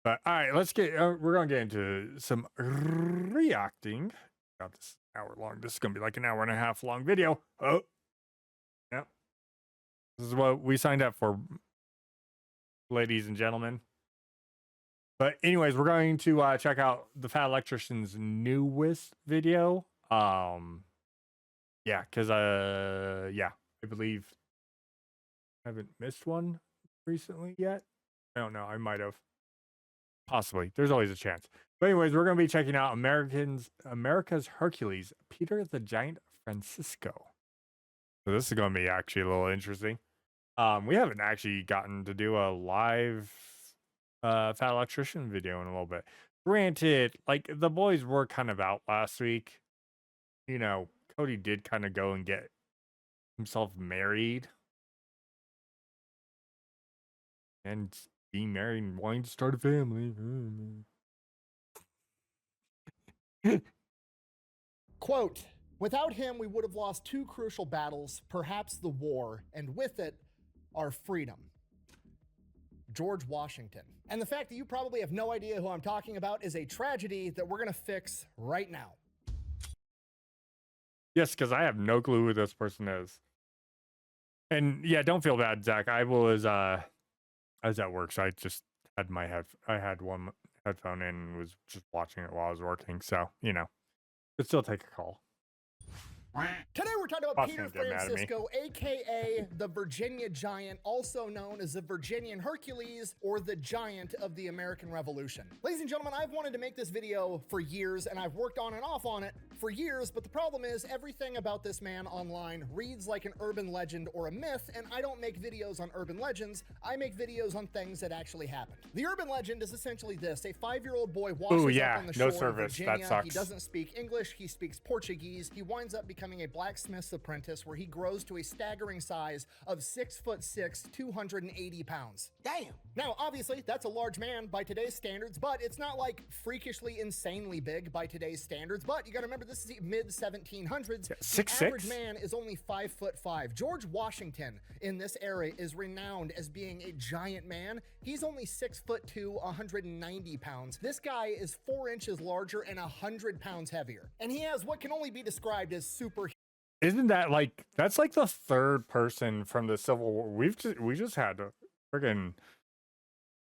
But all right, let's get. We're gonna get into some reacting. About this hour long. This is gonna be like an hour and a half long video. Oh, yeah. This is what we signed up for, ladies and gentlemen. But anyways, we're going to check out the Fat Electrician's newest video. Yeah, because yeah, I believe I haven't missed one recently yet. I don't know. I might have. Possibly. There's always a chance. But anyways, we're going to be checking out America's Hercules, Peter the Giant Francisco. So this is going to be actually a little interesting. We haven't actually gotten to do a live Fat Electrician video in a little bit. Granted, like the boys were kind of out last week. You know, Cody did kind of go and get himself married. And being married and wanting to start a family. Quote, without him, we would have lost two crucial battles, perhaps the war, and with it, our freedom. George Washington. And the fact that you probably have no idea who I'm talking about is a tragedy that we're going to fix right now. Yes, because I have no clue who this person is. And yeah, don't feel bad, Zach. I was at work, so I just had I had one headphone in and was just watching it while I was working. So, you know, could still take a call. Today we're talking about Peter Francisco, aka the Virginia Giant, also known as the Virginian Hercules or the Giant of the American Revolution. Ladies and gentlemen, I've wanted to make this video for years and I've worked on and off on it for years, but the problem is everything about this man online reads like an urban legend or a myth, and I don't make videos on urban legends, I make videos on things that actually happened. The urban legend is essentially this: a 5-year-old boy washes up on the shore of Virginia. That sucks. He doesn't speak English, he speaks Portuguese. He winds up becoming a blacksmith's apprentice where he grows to a staggering size of 6'6", 280 pounds. Damn. Now, obviously, that's a large man by today's standards, but it's not like freakishly insanely big by today's standards. But you gotta remember, this is the mid 1700s. The average man is only 5'5". George Washington in this era is renowned as being a giant man. He's only 6'2", 190 pounds. This guy is 4 inches larger and 100 pounds heavier. And he has what can only be described as super. Isn't that like, that's like the third person from the Civil War? We just had friggin'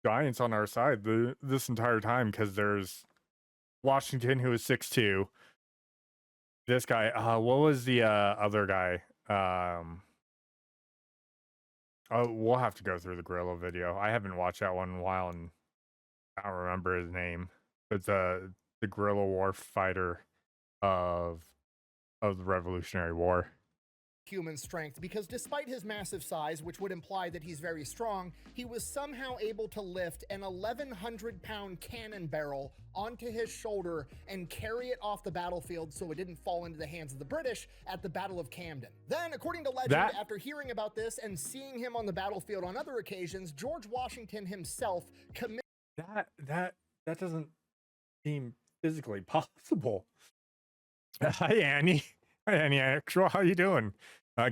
giants on our side this entire time, because there's Washington, who is 6'2". This guy, what was the other guy? Oh, we'll have to go through the gorilla video. I haven't watched that one in a while, and I don't remember his name. It's the guerrilla war fighter of the Revolutionary War. Human strength, because despite his massive size, which would imply that he's very strong, he was somehow able to lift an 1,100-pound cannon barrel onto his shoulder and carry it off the battlefield so it didn't fall into the hands of the British at the Battle of Camden. Then, according to legend, after hearing about this and seeing him on the battlefield on other occasions, George Washington himself committed. That doesn't seem physically possible. Hi, Annie. Hi, Annie Actual. How you doing?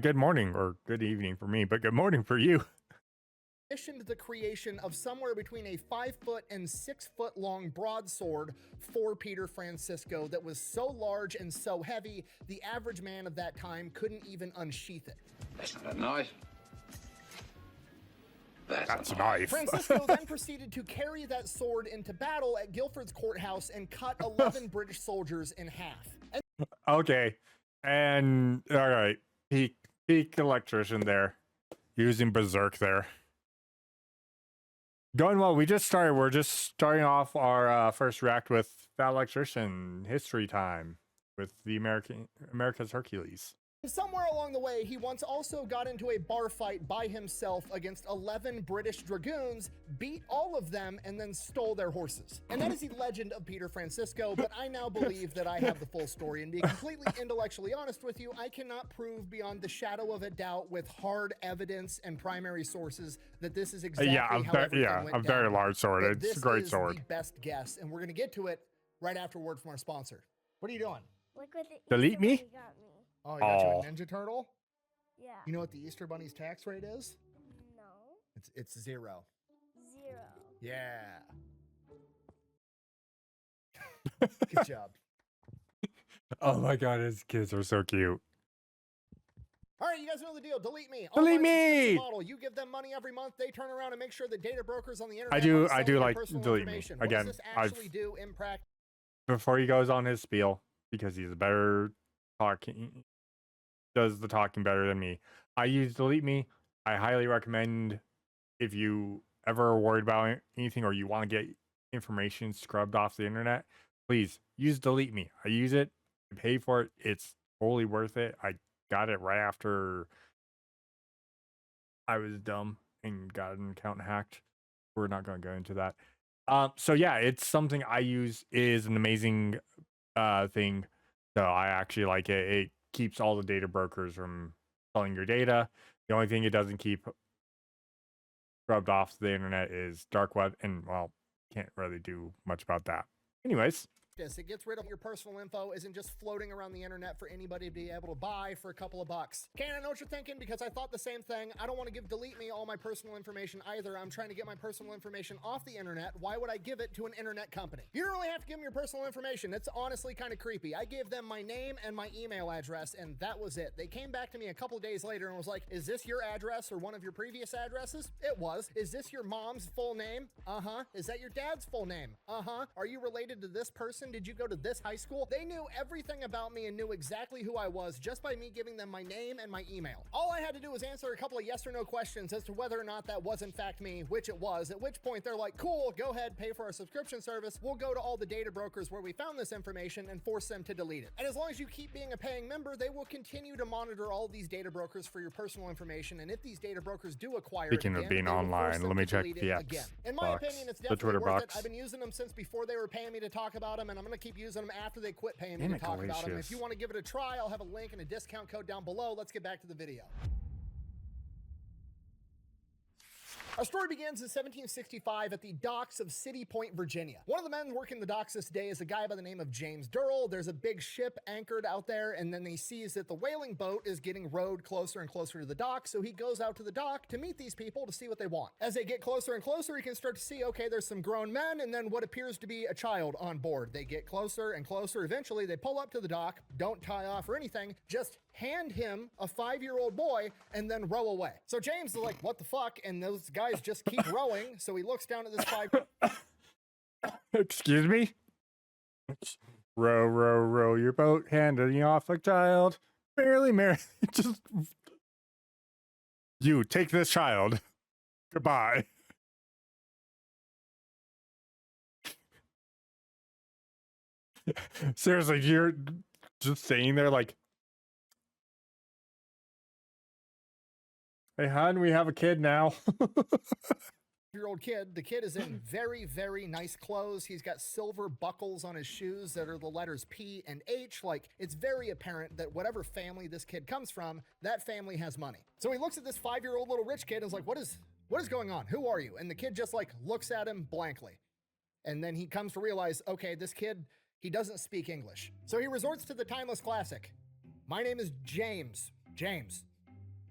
Good morning, or good evening for me, but good morning for you. Commissioned the creation of somewhere between a 5-foot and 6-foot long broadsword for Peter Francisco that was so large and so heavy, the average man of that time couldn't even unsheath it. That's not a knife. That's a knife. Francisco then proceeded to carry that sword into battle at Guilford's courthouse and cut 11 British soldiers in half. Okay, and all right, peak electrician there, using berserk there. Going well. We just started. We're just starting off our first react with Fat Electrician history time with the America's Hercules. Somewhere along the way, he once also got into a bar fight by himself against 11 British dragoons, beat all of them, and then stole their horses. And that is the legend of Peter Francisco, but I now believe that I have the full story. And being completely intellectually honest with you, I cannot prove beyond the shadow of a doubt with hard evidence and primary sources that this is exactly how everything went a very large sword. But it's a great sword. This is the best guess, and we're going to get to it right after word from our sponsor. What are you doing? Look what the Delete Easter me? Bunny got me. Oh, you got you a Ninja Turtle? Yeah. You know what the Easter Bunny's tax rate is? No. It's 0. 0. Yeah. Good job. Oh my god, his kids are so cute. All right, you guys know the deal. Delete me. Delete Online me! subscription model. You give them money every month. They turn around and make sure that data brokers on the internet I do aren't selling your like personal delete me. information. Again, what does this actually do in practice? Before he goes on his spiel, because he's a better talking, does the talking better than me. I use delete me. I highly recommend if you ever are worried about anything or you want to get information scrubbed off the internet, please use delete me. I use it. I pay for it. It's totally worth it. I got it right after I was dumb and got an account hacked. We're not going to go into that. So yeah, it's something I use. Is an amazing thing. So I actually like it. It keeps all the data brokers from selling your data. The only thing it doesn't keep rubbed off the internet is dark web, and well, can't really do much about that. Anyways, It gets rid of your personal info, isn't just floating around the internet for anybody to be able to buy for a couple of bucks. Okay, I know what you're thinking, because I thought the same thing. I don't want to give delete me all my personal information either. I'm trying to get my personal information off the internet. Why would I give it to an internet company? You don't really have to give them your personal information. It's honestly kind of creepy. I gave them my name and my email address, and that was it. They came back to me a couple of days later and was like, is this your address or one of your previous addresses? It was. Is this your mom's full name? Uh-huh. Is that your dad's full name? Uh-huh. Are you related to this person? Did you go to this high school? They knew everything about me and knew exactly who I was just by me giving them my name and my email. All I had to do was answer a couple of yes or no questions as to whether or not that was in fact me, which it was, at which point they're like, cool, go ahead, pay for our subscription service. We'll go to all the data brokers where we found this information and force them to delete it. And as long as you keep being a paying member, they will continue to monitor all these data brokers for your personal information. And if these data brokers do acquire speaking it of again, being they will force online, them let me to check delete the it X again. In my box, opinion, it's the definitely Twitter worth box. it. I've been using them since before they were paying me to talk about them, and I'm going to keep using them after they quit paying me to talk about them. If you want to give it a try, I'll have a link and a discount code down below. Let's get back to the video. Our story begins in 1765 at the docks of City Point, Virginia. One of the men working the docks this day is a guy by the name of James Durrell. There's a big ship anchored out there, and then he sees that the whaling boat is getting rowed closer and closer to the dock, so he goes out to the dock to meet these people to see what they want. As they get closer and closer, he can start to see, okay, there's some grown men, and then what appears to be a child on board. They get closer and closer. Eventually, they pull up to the dock, don't tie off or anything, just hand him a 5-year-old boy and then row away. So James is like, what the fuck? And those guys just keep rowing. So he looks down at this 5. Excuse me? Row, row, row your boat, handing you off a child. Merrily, merrily. Just. You, take this child. Goodbye. Seriously, you're just sitting there like, hey, hon, we have a kid now. Year-old kid. The kid is in very, very nice clothes. He's got silver buckles on his shoes that are the letters P and H. Like, it's very apparent that whatever family this kid comes from, that family has money. So he looks at this 5-year-old little rich kid and is like, what is going on? Who are you? And the kid just like looks at him blankly. And then he comes to realize, okay, this kid, he doesn't speak English. So he resorts to the timeless classic. My name is James. James,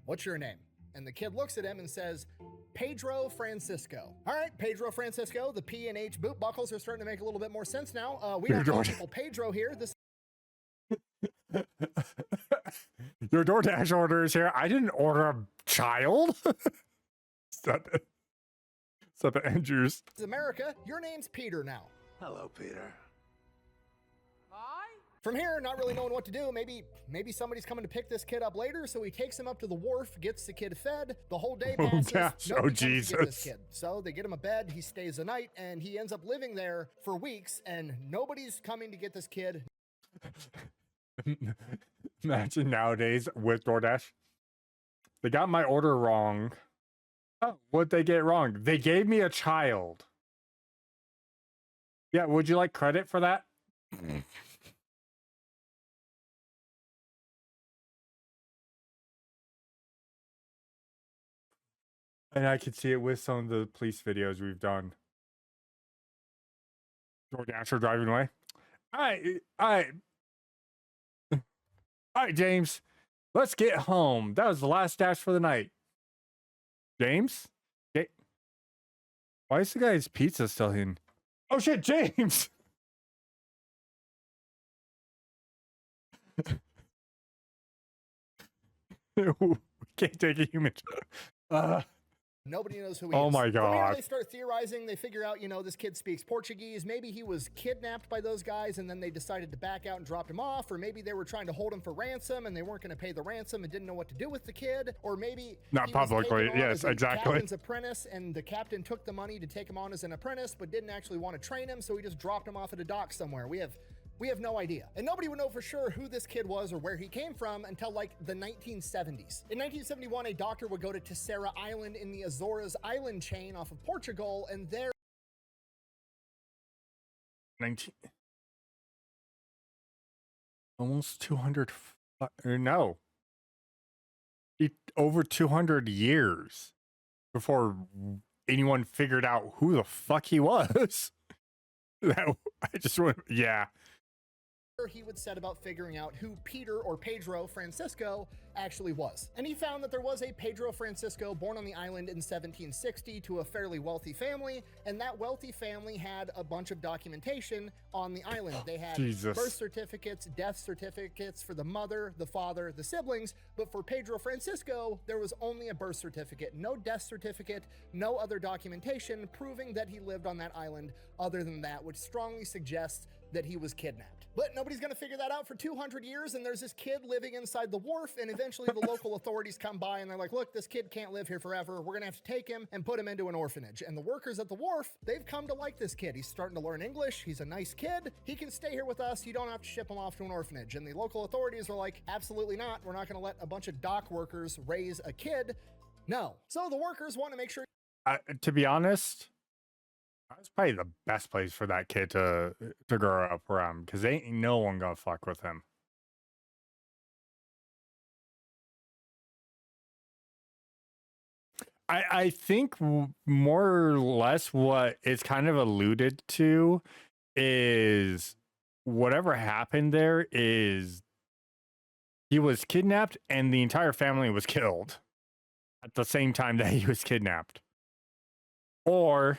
what's your name? And the kid looks at him and says, Pedro Francisco. All right, Pedro Francisco. The P and H boot buckles are starting to make a little bit more sense now. We don't call people Pedro here. This Your DoorDash order is here. I didn't order a child. Stop it, Andrews. is America. Your name's Peter now. Hello, Peter. From here, not really knowing what to do, maybe somebody's coming to pick this kid up later, so he takes him up to the wharf, gets the kid fed. The whole day passes. gosh. Nobody comes Jesus. to get this kid. So they get him a bed, he stays the night, and he ends up living there for weeks, and nobody's coming to get this kid. Imagine nowadays with DoorDash. They got my order wrong. Oh, what'd they get wrong? They gave me a child. Yeah, would you like credit for that? And I could see it with some of the police videos we've done. DoorDasher driving away. All right, James. Let's get home. That was the last dash for the night. James? Why is the guy's pizza still in? Oh shit, James! We can't take a human. Nobody knows who he Oh is. my From here, God. they start theorizing. They figure out, this kid speaks Portuguese. Maybe he was kidnapped by those guys and then they decided to back out and dropped him off. Or maybe they were trying to hold him for ransom and they weren't going to pay the ransom and didn't know what to do with the kid. Or maybe Not he was publicly. taken on Yes, as a exactly. captain's apprentice and the captain took the money to take him on as an apprentice but didn't actually want to train him, so he just dropped him off at a dock somewhere. We have no idea. And nobody would know for sure who this kid was or where he came from until like the 1970s. In 1971, a doctor would go to Terceira Island in the Azores island chain off of Portugal, and there 19. Almost 200. No. Over 200 years before anyone figured out who the fuck he was. I just want, yeah. he would set about figuring out who Peter or Pedro Francisco actually was. And he found that there was a Pedro Francisco born on the island in 1760 to a fairly wealthy family, and that wealthy family had a bunch of documentation on the island. They had birth certificates, death certificates for the mother, the father, the siblings, but for Pedro Francisco, there was only a birth certificate, no death certificate, no other documentation proving that he lived on that island other than that, which strongly suggests that he was kidnapped. But nobody's gonna figure that out for 200 years, and there's this kid living inside the wharf, and eventually the local authorities come by and they're like, look, this kid can't live here forever. We're gonna have to take him and put him into an orphanage. And the workers at the wharf, they've come to like this kid. He's starting to learn English. He's a nice kid. He can stay here with us. You don't have to ship him off to an orphanage. And the local authorities are like, absolutely not. We're not gonna let a bunch of dock workers raise a kid. No. So the workers want to make sure. To be honest, that's probably the best place for that kid to grow up around, because ain't no one gonna fuck with him. I think more or less what it's kind of alluded to is whatever happened there is he was kidnapped and the entire family was killed at the same time that he was kidnapped. Or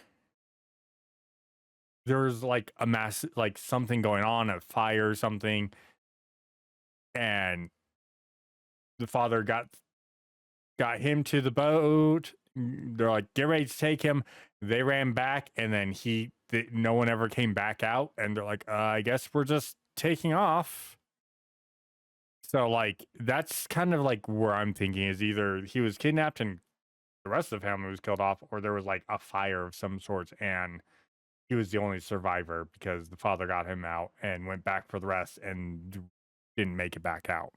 there's like a mass, like something going on, a fire or something, and the father got him to the boat. They're like, get ready to take him. They ran back, and then no one ever came back out, and they're like, I guess we're just taking off. So like that's kind of like where I'm thinking is either he was kidnapped and the rest of the family was killed off, or there was like a fire of some sorts and he was the only survivor because the father got him out and went back for the rest and didn't make it back out.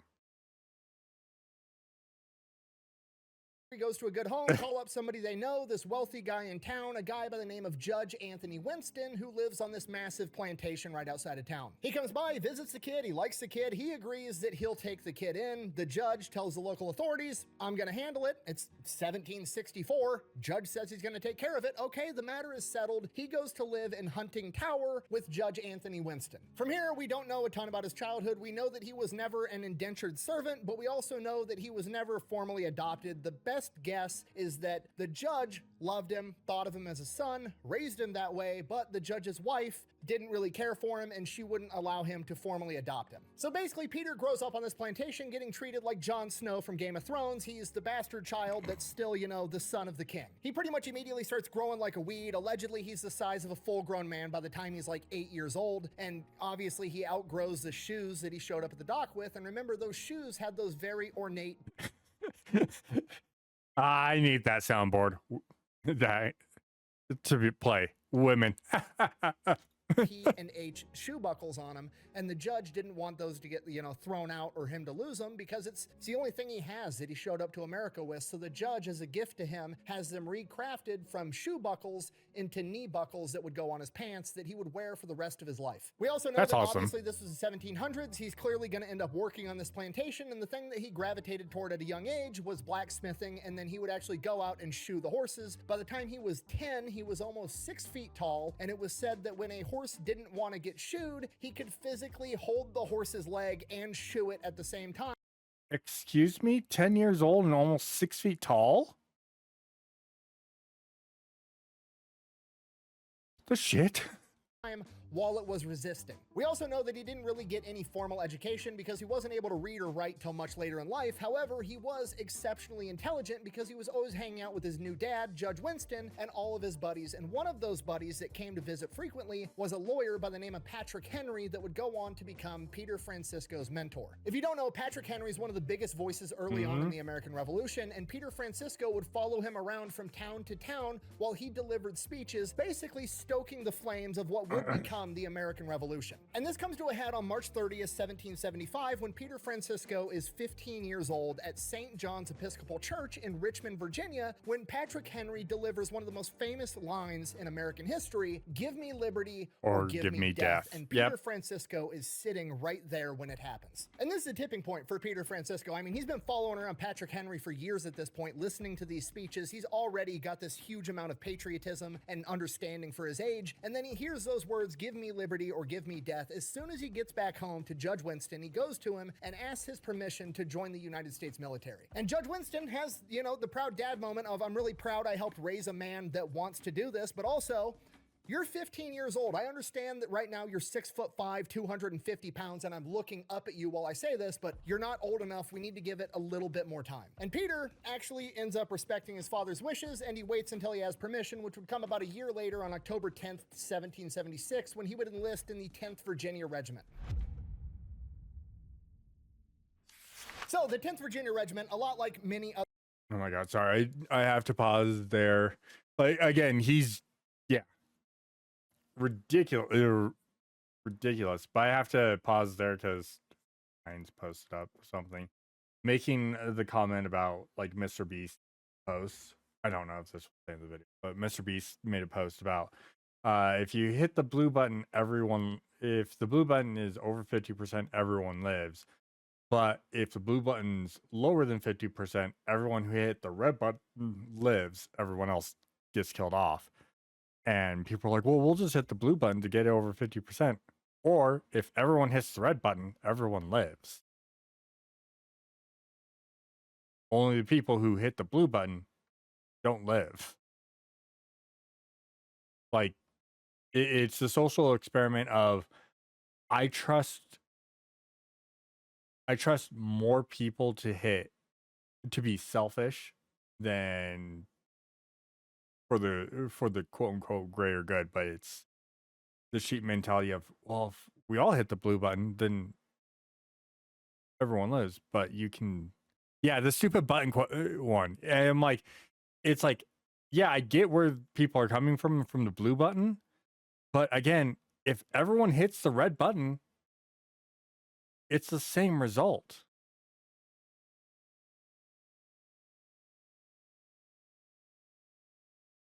He goes to a good home, call up somebody they know, this wealthy guy in town, a guy by the name of Judge Anthony Winston, who lives on this massive plantation right outside of town. He comes by, visits the kid, he likes the kid, he agrees that he'll take the kid in. The judge tells the local authorities, I'm gonna handle it. It's 1764. Judge says he's gonna take care of it. Okay, the matter is settled. He goes to live in Hunting Tower with Judge Anthony Winston. From here, we don't know a ton about his childhood. We know that he was never an indentured servant, but we also know that he was never formally adopted. The best guess is that the judge loved him, thought of him as a son, raised him that way, but the judge's wife didn't really care for him and she wouldn't allow him to formally adopt him. So basically, Peter grows up on this plantation getting treated like Jon Snow from Game of Thrones. He's the bastard child that's still, the son of the king. He pretty much immediately starts growing like a weed. Allegedly, he's the size of a full-grown man by the time he's like 8 years old, and obviously he outgrows the shoes that he showed up at the dock with, and remember, those shoes had those very ornate I need that soundboard. That to play women. P and H shoe buckles on him, and the judge didn't want those to get, thrown out or him to lose them because it's the only thing he has that he showed up to America with. So the judge, as a gift to him, has them recrafted from shoe buckles into knee buckles that would go on his pants that he would wear for the rest of his life. We also know That's that awesome. obviously this was the 1700s. He's clearly going to end up working on this plantation, and the thing that he gravitated toward at a young age was blacksmithing, and then he would actually go out and shoe the horses. By the time he was 10, he was almost 6 feet tall, and it was said that when a horse didn't want to get shoed, he could physically hold the horse's leg and shoe it at the same time. Excuse me? 10 years old and almost 6 feet tall? The shit? while it was resisting. We also know that he didn't really get any formal education because he wasn't able to read or write till much later in life. However, he was exceptionally intelligent because he was always hanging out with his new dad, Judge Winston, and all of his buddies. And one of those buddies that came to visit frequently was a lawyer by the name of Patrick Henry that would go on to become Peter Francisco's mentor. If you don't know, Patrick Henry is one of the biggest voices early on in the American Revolution, and Peter Francisco would follow him around from town to town while he delivered speeches, basically stoking the flames of what would become the American Revolution. And this comes to a head on March 30th, 1775, when Peter Francisco is 15 years old at St. John's Episcopal Church in Richmond, Virginia, when Patrick Henry delivers one of the most famous lines in American history, "Give me liberty or give me death." And Peter Francisco is sitting right there when it happens. And this is a tipping point for Peter Francisco. I mean, he's been following around Patrick Henry for years at this point, listening to these speeches. He's already got this huge amount of patriotism and understanding for his age. And then he hears those words, "Give me liberty or give me death." As soon as he gets back home to Judge Winston, he goes to him and asks his permission to join the United States military. And Judge Winston has, you know, the proud dad moment of, I'm really proud I helped raise a man that wants to do this, but also, you're 15 years old. I understand that right now you're 6'5", 250 pounds, and I'm looking up at you while I say this, but you're not old enough. We need to give it a little bit more time. And Peter actually ends up respecting his father's wishes, and he waits until he has permission, which would come about a year later on October 10th, 1776, when he would enlist in the 10th Virginia Regiment. So the 10th Virginia Regiment, a lot like many other... Oh my God, sorry. I have to pause there. Like, again, he's, ridiculous. But I have to pause there because Ryan's posted up something. Making the comment about, like, Mr. Beast posts. I don't know if this was in the video, but Mr. Beast made a post about if you hit the blue button, if the blue button is over 50%, everyone lives. But if the blue button's lower than 50%, everyone who hit the red button lives. Everyone else gets killed off. And people are like, well, we'll just hit the blue button to get it over 50%. Or if everyone hits the red button, everyone lives. Only the people who hit the blue button don't live. Like, it's the social experiment of I trust more people to be selfish than for the quote unquote greater good, but it's the sheep mentality of, well, if we all hit the blue button, then everyone lives. But you can, the stupid button one. And I'm like, it's like, yeah, I get where people are coming from the blue button, but again, if everyone hits the red button, it's the same result.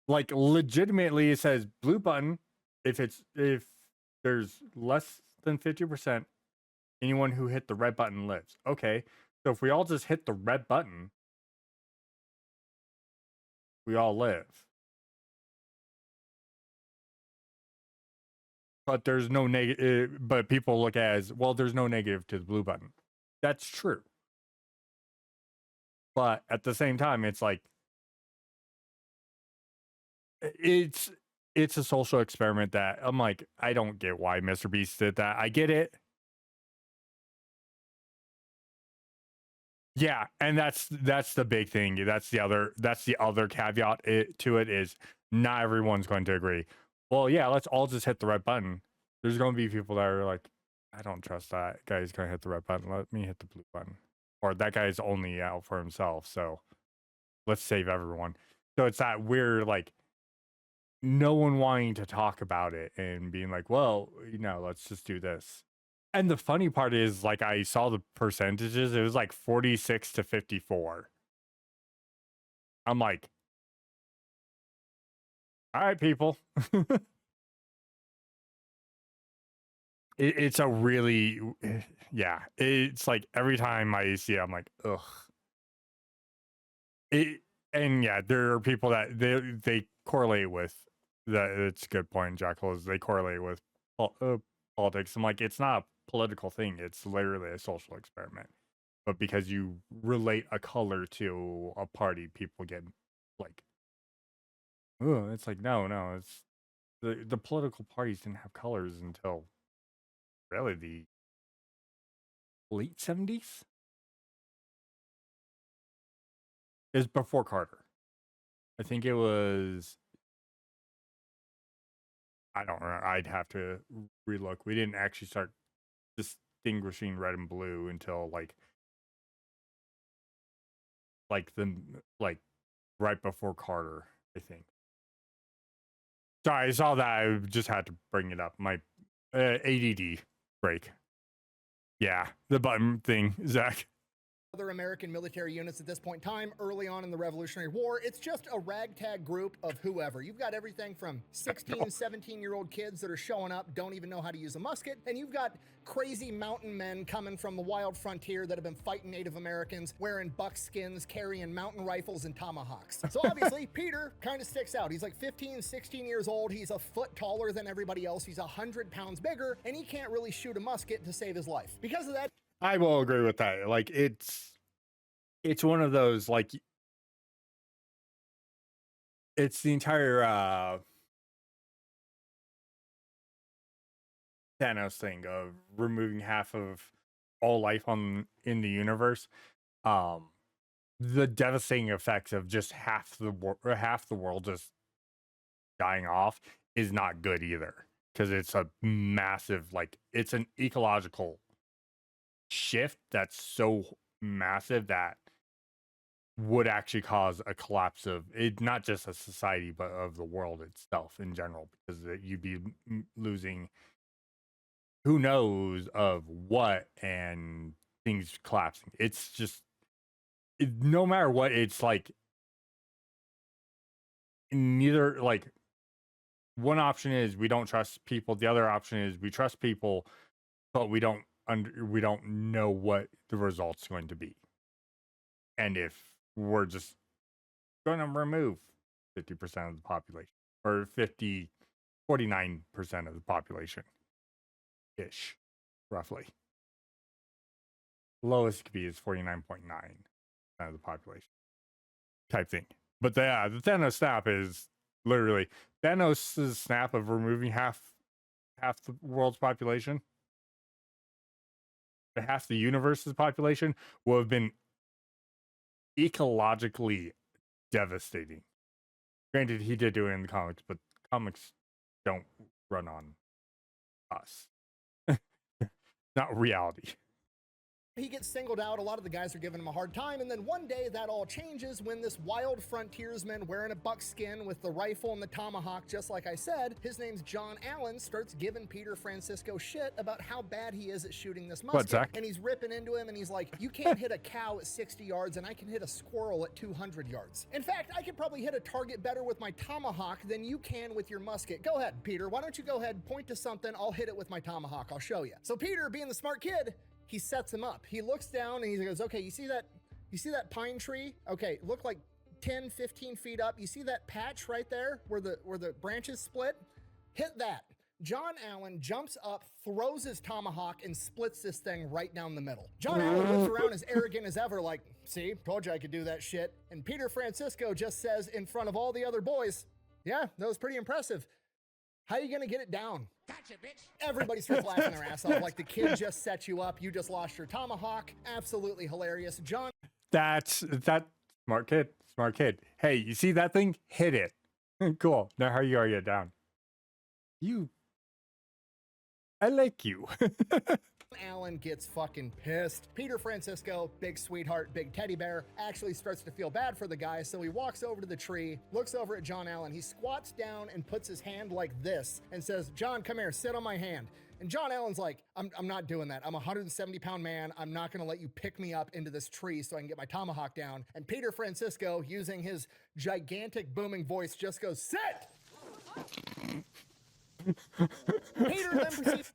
Like, legitimately, it says blue button if there's less than 50%, anyone who hit the red button lives. Okay, so if we all just hit the red button, we all live. But there's no negative. But people look at it as, well, there's no negative to the blue button. That's true. But at the same time, it's like, it's a social experiment that I'm like, I don't get why Mr. Beast did that. I get it. Yeah, and that's the big thing. That's the other caveat to it is not everyone's going to agree. Well, yeah, let's all just hit the red button. There's going to be people that are like, I don't trust that guy's going to hit the red button. Let me hit the blue button. Or that guy's only out for himself. So let's save everyone. So it's that weird, like, no one wanting to talk about it and being like, well, let's just do this. And the funny part is, like, I saw the percentages. It was like 46 to 54. I'm like, all right, people. It's a really, it's like every time I see it, I'm like, ugh. There are people that they correlate with that. It's a good point, Jackal, is they correlate with politics. I'm like, it's not a political thing. It's literally a social experiment. But because you relate a color to a party, people get like, oh, it's like, no, it's the political parties didn't have colors until really the late 70s. It was before Carter. I think it was. I don't know. I'd have to relook. We didn't actually start distinguishing red and blue until the right before Carter, I think. Sorry, I saw that. I just had to bring it up. My ADD break. Yeah, the button thing, Zach. Other American military units at this point in time, early on in the Revolutionary War. It's just a ragtag group of whoever. You've got everything from 16, 17-year-old kids that are showing up, don't even know how to use a musket, and you've got crazy mountain men coming from the wild frontier that have been fighting Native Americans, wearing buckskins, carrying mountain rifles and tomahawks. So obviously, Peter kind of sticks out. He's like 15, 16 years old. He's a foot taller than everybody else. He's 100 pounds bigger, and he can't really shoot a musket to save his life. Because of that, I will agree with that. Like it's one of those, like, it's the entire Thanos thing of removing half of all life in the universe. The devastating effects of just half the world just dying off is not good either, because it's a massive, like, it's an ecological shift that's so massive that would actually cause a collapse of it, not just a society but of the world itself in general, because you'd be losing who knows of what, and things collapsing. It's just no matter what, it's like neither, like, one option is we don't trust people, the other option is we trust people, but we don't know what the result's going to be, and if we're just going to remove 50% of the population, or 49% of the population ish, roughly. Lowest could be is 49.9% of the population type thing. But the Thanos snap is literally Thanos' snap of removing half the world's population, half the universe's population, will have been ecologically devastating. Granted, he did do it in the comics, but comics don't run on us. Not reality. he gets singled out. A lot of the guys are giving him a hard time, and then one day that all changes when this wild frontiersman wearing a buckskin with the rifle and the tomahawk, just like I said, his name's John Allen, starts giving Peter Francisco shit about how bad he is at shooting this musket. What, Zach? And he's ripping into him, and he's like, you can't hit a cow at 60 yards, and I can hit a squirrel at 200 yards. In fact, I could probably hit a target better with my tomahawk than you can with your musket. Go ahead, Peter. Why don't you go ahead, point to something, I'll hit it with my tomahawk. I'll show you. So Peter, being the smart kid, he sets him up. He looks down and he goes, okay, you see that pine tree? Okay, look like 10, 15 feet up. You see that patch right there where the branches split? Hit that. John Allen jumps up, throws his tomahawk, and splits this thing right down the middle. John Allen looks around as arrogant as ever, like, see, told you I could do that shit. And Peter Francisco just says in front of all the other boys, yeah, that was pretty impressive. How are you gonna get it down? Gotcha, bitch. Everybody starts laughing their ass off, like the kid just set you up, you just lost your tomahawk. Absolutely hilarious. John. That smart kid. Hey, you see that thing? Hit it. Cool. Now how are you gonna get it down? I like you. Allen gets fucking pissed. Peter Francisco, big sweetheart, big teddy bear, actually starts to feel bad for the guy, so he walks over to the tree, looks over at John Allen, he squats down and puts his hand like this and says, John, come here, sit on my hand. And John Allen's like, I'm not doing that. I'm a 170-pound man. I'm not gonna let you pick me up into this tree so I can get my tomahawk down. And Peter Francisco, using his gigantic booming voice, just goes, sit! Peter then proceeds.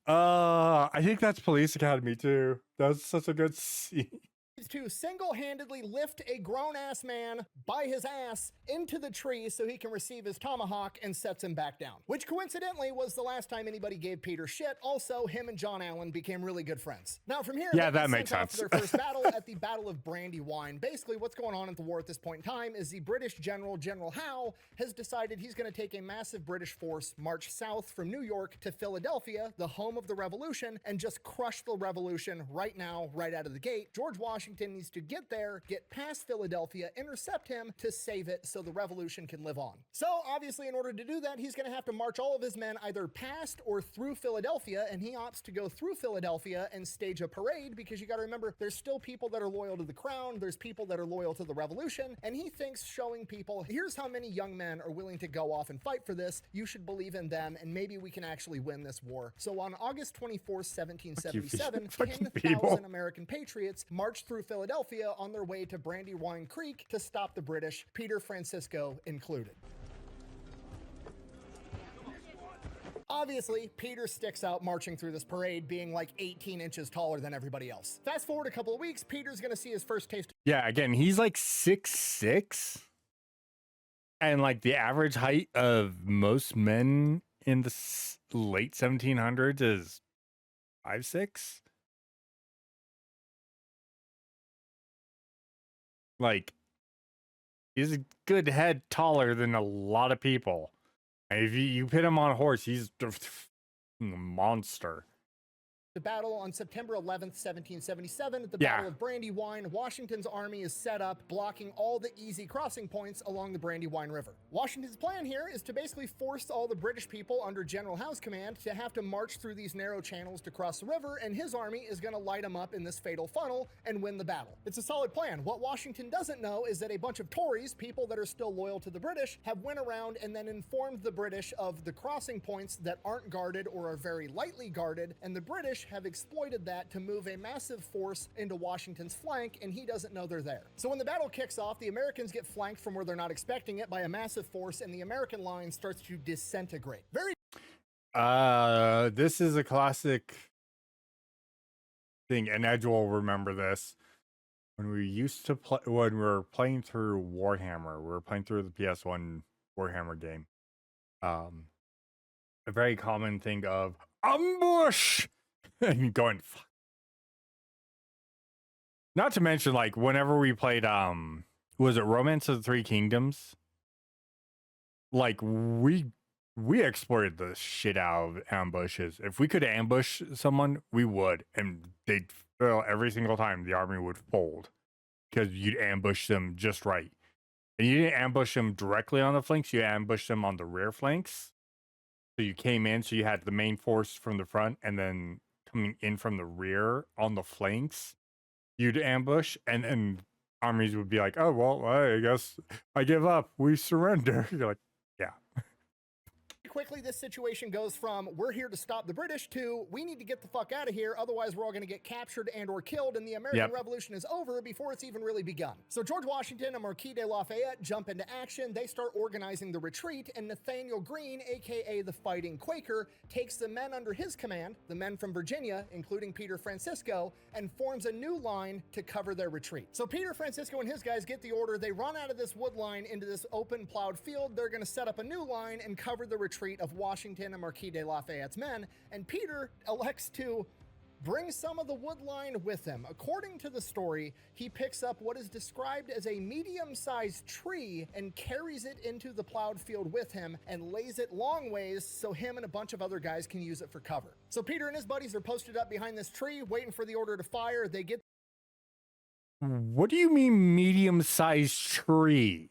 I think that's Police Academy too. That was such a good scene. to single-handedly lift a grown-ass man by his ass into the tree so he can receive his tomahawk, and sets him back down. Which coincidentally was the last time anybody gave Peter shit. Also, him and John Allen became really good friends. Now from here, Yeah, they that get makes sent off sense. to their first battle at the Battle of Brandywine. Basically, what's going on at the war at this point in time is the British general, General Howe, has decided he's going to take a massive British force, march south from New York to Philadelphia, the home of the revolution, and just crush the revolution right now, right out of the gate. George Washington needs to get there, get past Philadelphia, intercept him to save it so the revolution can live on. So obviously, in order to do that, he's going to have to march all of his men either past or through Philadelphia, and he opts to go through Philadelphia and stage a parade, because you got to remember, there's still people that are loyal to the crown, there's people that are loyal to the revolution, and he thinks showing people, here's how many young men are willing to go off and fight for this, you should believe in them, and maybe we can actually win this war. So on August 24th, 1777, Fucking 10,000 American patriots marched through Philadelphia on their way to Brandywine Creek to stop the British, Peter Francisco included. Obviously, Peter sticks out marching through this parade, being like 18 inches taller than everybody else. Fast forward a couple of weeks, Peter's going to see his first taste. Yeah, again, he's like 6'6", and like the average height of most men in the late 1700s is 5'6". Like, he's a good head taller than a lot of people. And if you put him on a horse, he's a monster. The battle on September 11th, 1777, at the Battle of Brandywine, Washington's army is set up, blocking all the easy crossing points along the Brandywine River. Washington's plan here is to basically force all the British people under General Howe's command to have to march through these narrow channels to cross the river, and his army is going to light them up in this fatal funnel and win the battle. It's a solid plan. What Washington doesn't know is that a bunch of Tories, people that are still loyal to the British, have went around and then informed the British of the crossing points that aren't guarded or are very lightly guarded, and the British have exploited that to move a massive force into Washington's flank, and he doesn't know they're there. So when the battle kicks off, the Americans get flanked from where they're not expecting it by a massive force, and the American line starts to disintegrate. This is a classic thing, and Edge will remember this. When we used to play, when we were playing through Warhammer, we were playing through the PS1 Warhammer game. A very common thing of ambush and going, fuck. Not to mention, like, whenever we played, was it Romance of the Three Kingdoms? Like, we exploited the shit out of ambushes. If we could ambush someone, we would, and they'd fail every single time. The army would fold because you'd ambush them just right. And you didn't ambush them directly on the flanks, you ambushed them on the rear flanks. So you came in, so you had the main force from the front, and then coming in from the rear on the flanks, you'd ambush, and then armies would be like, oh, well, I guess I give up. We surrender. You're like, yeah. Quickly, this situation goes from we're here to stop the British to we need to get the fuck out of here, otherwise we're all going to get captured and or killed, and the American Revolution is over before it's even really begun. So George Washington and Marquis de Lafayette jump into action. They start organizing the retreat, and Nathaniel Greene, aka the Fighting Quaker, takes the men under his command, the men from Virginia, including Peter Francisco, and forms a new line to cover their retreat. So Peter Francisco and his guys get the order. They run out of this wood line into this open plowed field. They're going to set up a new line and cover the retreat of Washington and Marquis de Lafayette's men, and Peter elects to bring some of the wood line with him. According to the story, he picks up what is described as a medium-sized tree and carries it into the plowed field with him and lays it long ways so him and a bunch of other guys can use it for cover. So Peter and his buddies are posted up behind this tree, waiting for the order to fire. They get... What do you mean medium-sized tree?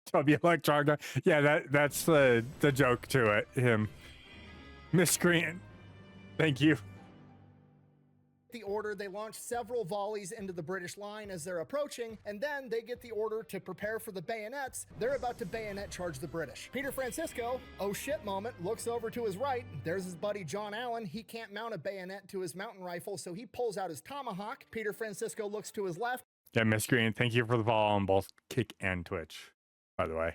Toby Electronic. Yeah, that's the joke to it. Him. Miscreant. Thank you. The order, they launch several volleys into the British line as they're approaching, and then they get the order to prepare for the bayonets. They're about to bayonet charge the British. Peter Francisco, oh shit moment, looks over to his right. There's his buddy John Allen. He can't mount a bayonet to his mountain rifle, so he pulls out his tomahawk. Peter Francisco looks to his left. Yeah, Miss Green, thank you for the follow on both Kick and Twitch, by the way.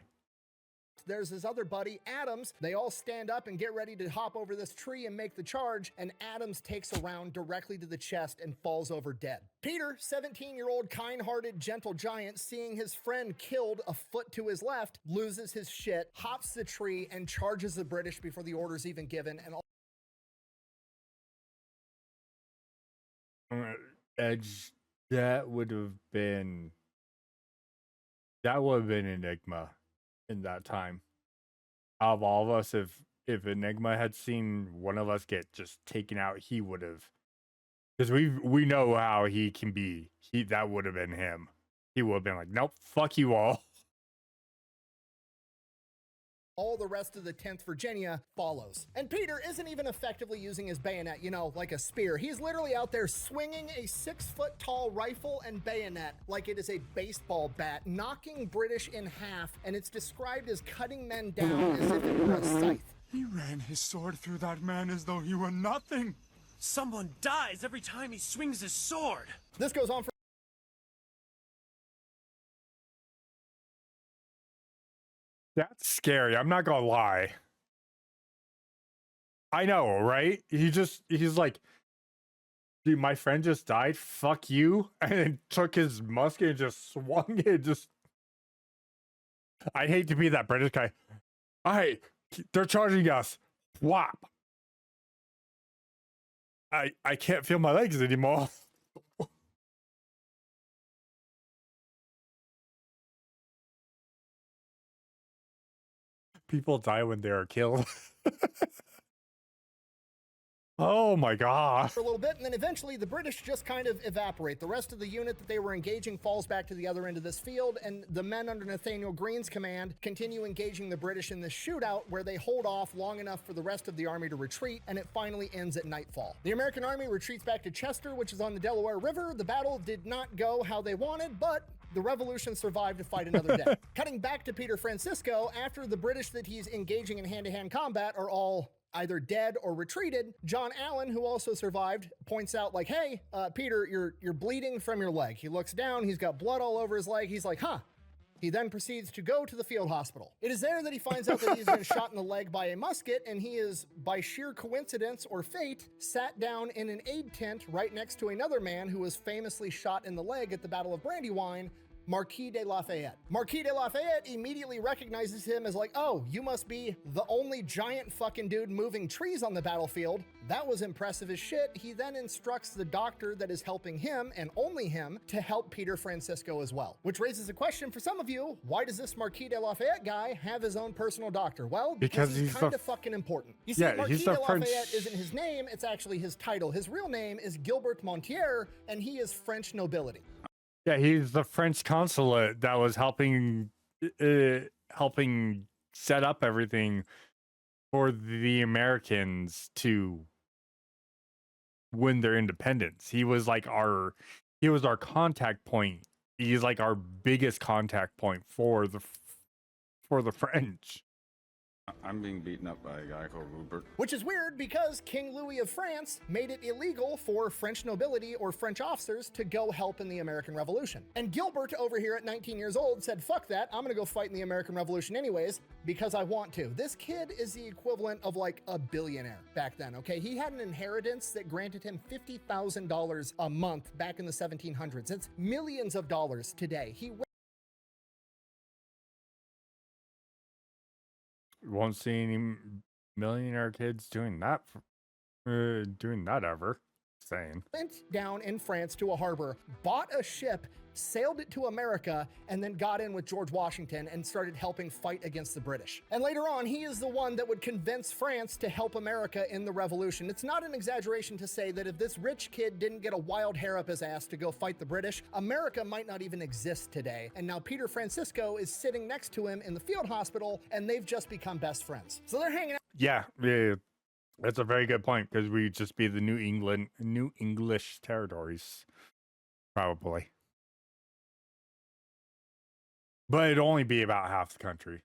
there's his other buddy, Adams. They all stand up and get ready to hop over this tree and make the charge, and Adams takes a round directly to the chest and falls over dead. Peter, 17-year-old kind-hearted gentle giant, seeing his friend killed a foot to his left, loses his shit, hops the tree, and charges the British before the order's even given. And Edge, that would have been Enigma in that time. Out of all of us, if Enigma had seen one of us get just taken out, he would have, because we know how he can be. That would have been him. He would have been like, nope, fuck you all. All the rest of the 10th Virginia follows. And Peter isn't even effectively using his bayonet, you know, like a spear. He's literally out there swinging a 6-foot-tall rifle and bayonet like it is a baseball bat, knocking British in half, and it's described as cutting men down as if it were a scythe. He ran his sword through that man as though he were nothing. Someone dies every time he swings his sword. This goes on for That's scary. I'm not gonna lie. I know, right? He's like, dude, my friend just died. Fuck you. And then took his musket and just swung it. I'd hate to be that British guy. Hey, they're charging us. Whop. I can't feel my legs anymore. People die when they are killed. Oh my god. For a little bit, and then eventually the British just kind of evaporate. The rest of the unit that they were engaging falls back to the other end of this field, and the men under Nathaniel Greene's command continue engaging the British in this shootout where they hold off long enough for the rest of the army to retreat, and it finally ends at nightfall. The American army retreats back to Chester, which is on the Delaware River. The battle did not go how they wanted, but the revolution survived to fight another day. Cutting back to Peter Francisco, after the British that he's engaging in hand-to-hand combat are all either dead or retreated, John Allen, who also survived, points out like, hey, Peter, you're bleeding from your leg. He looks down, he's got blood all over his leg. He's like, huh. He then proceeds to go to the field hospital. It is there that he finds out that he's been shot in the leg by a musket, and he is, by sheer coincidence or fate, sat down in an aid tent right next to another man who was famously shot in the leg at the Battle of Brandywine, Marquis de Lafayette. Marquis de Lafayette immediately recognizes him as like, oh, you must be the only giant fucking dude moving trees on the battlefield. That was impressive as shit. He then instructs the doctor that is helping him, and only him, to help Peter Francisco as well. Which raises a question for some of you. Why does this Marquis de Lafayette guy have his own personal doctor? Well, because he's kind of fucking important. You see, Marquis de Lafayette isn't his name, it's actually his title. His real name is Gilbert Montier, and he is French nobility. Yeah, he's the French consulate that was helping set up everything for the Americans to win their independence. He was our contact point. He's like our biggest contact point for the French. I'm being beaten up by a guy called Rupert. Which is weird because King Louis of France made it illegal for French nobility or French officers to go help in the American Revolution. And Gilbert over here at 19 years old said, fuck that, I'm gonna go fight in the American Revolution anyways because I want to. This kid is the equivalent of like a billionaire back then, okay? He had an inheritance that granted him $50,000 a month back in the 1700s. It's millions of dollars today. He won't see any millionaire kids doing that ever. Saying. Went down in France to a harbor, bought a ship, sailed it to America, and then got in with George Washington and started helping fight against the British. And later on, he is the one that would convince France to help America in the Revolution. It's not an exaggeration to say that if this rich kid didn't get a wild hair up his ass to go fight the British, America might not even exist today. And now Peter Francisco is sitting next to him in the field hospital, and they've just become best friends. So they're hanging out. Yeah. That's a very good point, because we'd just be the New English territories, probably. But it'd only be about half the country,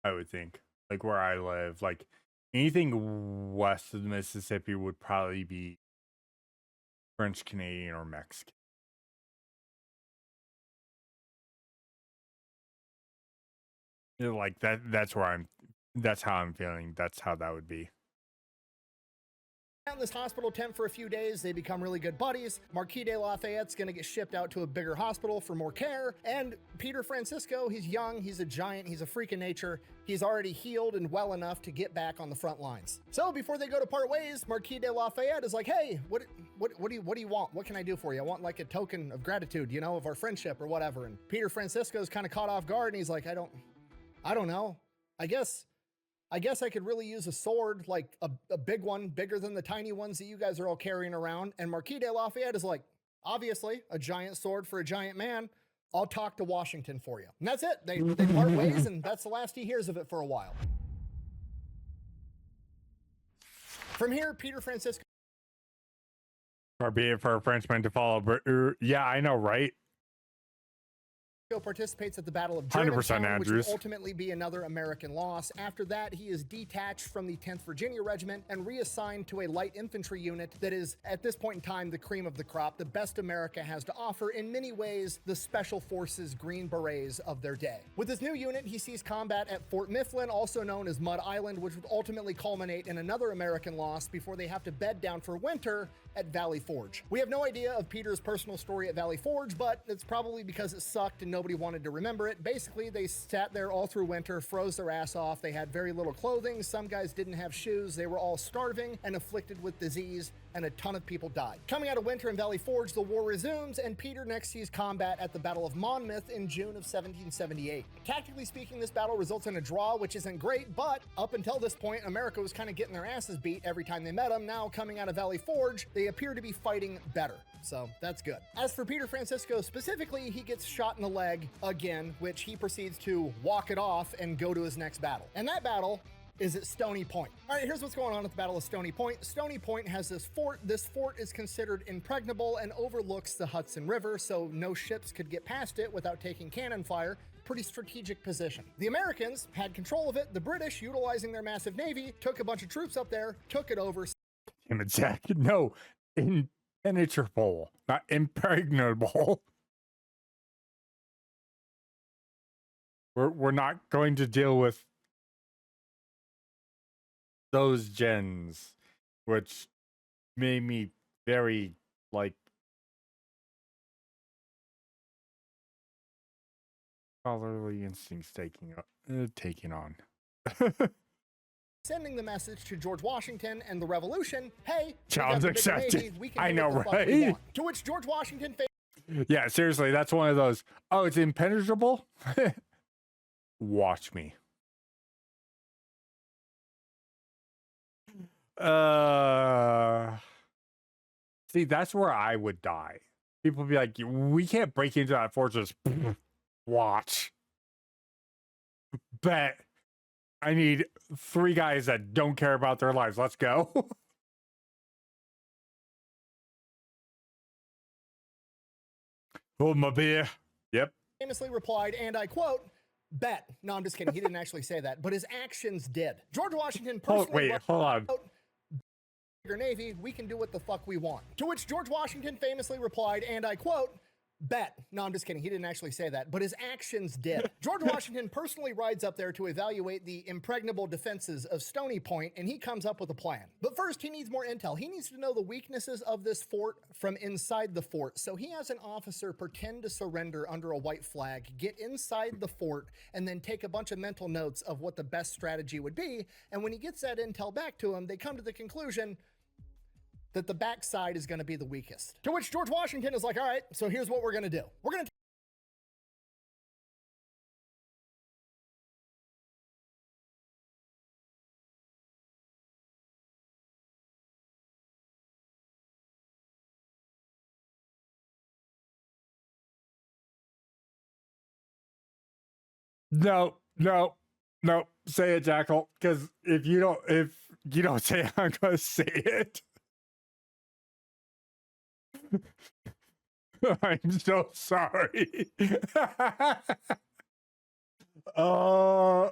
I would think. Like where I live, like anything west of the Mississippi would probably be French Canadian or Mexican. Like that's how I'm feeling. That's how that would be. In this hospital tent for a few days, they become really good buddies. Marquis de Lafayette's gonna get shipped out to a bigger hospital for more care, and Peter Francisco, he's young, he's a giant, he's a freak of nature. He's already healed and well enough to get back on the front lines. So before they go to part ways, Marquis de Lafayette is like, hey, what do you want? What can I do for you? I want like a token of gratitude, you know, of our friendship or whatever. And Peter Francisco's kind of caught off guard, and he's like, I don't know. I guess I could really use a sword, like a big one, bigger than the tiny ones that you guys are all carrying around. And Marquis de Lafayette is like, obviously, a giant sword for a giant man. I'll talk to Washington for you. And that's it. They part ways, and that's the last he hears of it for a while. From here, Peter Francisco. Far be it for a Frenchman to follow. Yeah, I know, right? Participates at the Battle of 100% Germantown, which Andrews. will ultimately be another American loss. After that, he is detached from the 10th Virginia Regiment and reassigned to a light infantry unit that is, at this point in time, the cream of the crop, the best America has to offer, in many ways, the Special Forces Green Berets of their day. With this new unit, he sees combat at Fort Mifflin, also known as Mud Island, which would ultimately culminate in another American loss before they have to bed down for winter at Valley Forge. We have no idea of Peter's personal story at Valley Forge, but it's probably because it sucked and nobody wanted to remember it. Basically, they sat there all through winter, froze their ass off. They had very little clothing. Some guys didn't have shoes. They were all starving and afflicted with disease, and a ton of people died. Coming out of winter in Valley Forge, the war resumes, and Peter next sees combat at the Battle of Monmouth in June of 1778. Tactically speaking, this battle results in a draw, which isn't great, but up until this point, America was kind of getting their asses beat every time they met them. Now, coming out of Valley Forge, they appear to be fighting better. So that's good. As for Peter Francisco specifically, he gets shot in the leg again, which he proceeds to walk it off and go to his next battle. And that battle is at Stony Point. All right, here's what's going on at the Battle of Stony Point. Stony Point has this fort. This fort is considered impregnable and overlooks the Hudson River, so no ships could get past it without taking cannon fire. Pretty strategic position. The Americans had control of it. The British, utilizing their massive navy, took a bunch of troops up there, took it over. Damn it, Zach. No, impenetrable, not impregnable. We're not going to deal with those gens, which made me very like scholarly instincts taking on. Sending the message to George Washington and the Revolution, hey, Challenge we got the bigger accepted. navy, we can I do know, what the fuck we right? want. To which George Washington Yeah, seriously, that's one of those. Oh, it's impenetrable? Watch me. See, that's where I would die. People be like, we can't break into that fortress. Watch. Bet. I need 3 guys that don't care about their lives. Let's go. Hold my beer. Yep. famously replied, and I quote, bet. No, I'm just kidding. He didn't actually say that, but his actions did. George Washington personally Hold on. bigger navy, we can do what the fuck we want. To which George Washington famously replied, and I quote, bet. No, I'm just kidding. He didn't actually say that, but his actions did. George Washington personally rides up there to evaluate the impregnable defenses of Stony Point, and he comes up with a plan. But first, he needs more intel. He needs to know the weaknesses of this fort from inside the fort. So he has an officer pretend to surrender under a white flag, get inside the fort, and then take a bunch of mental notes of what the best strategy would be. And when he gets that intel back to him, they come to the conclusion that the backside is going to be the weakest. To which George Washington is like, all right, so here's what we're going to do. We're going to No. Say it, Jackal. Because if you don't say it, I'm gonna say it. I'm so sorry. No.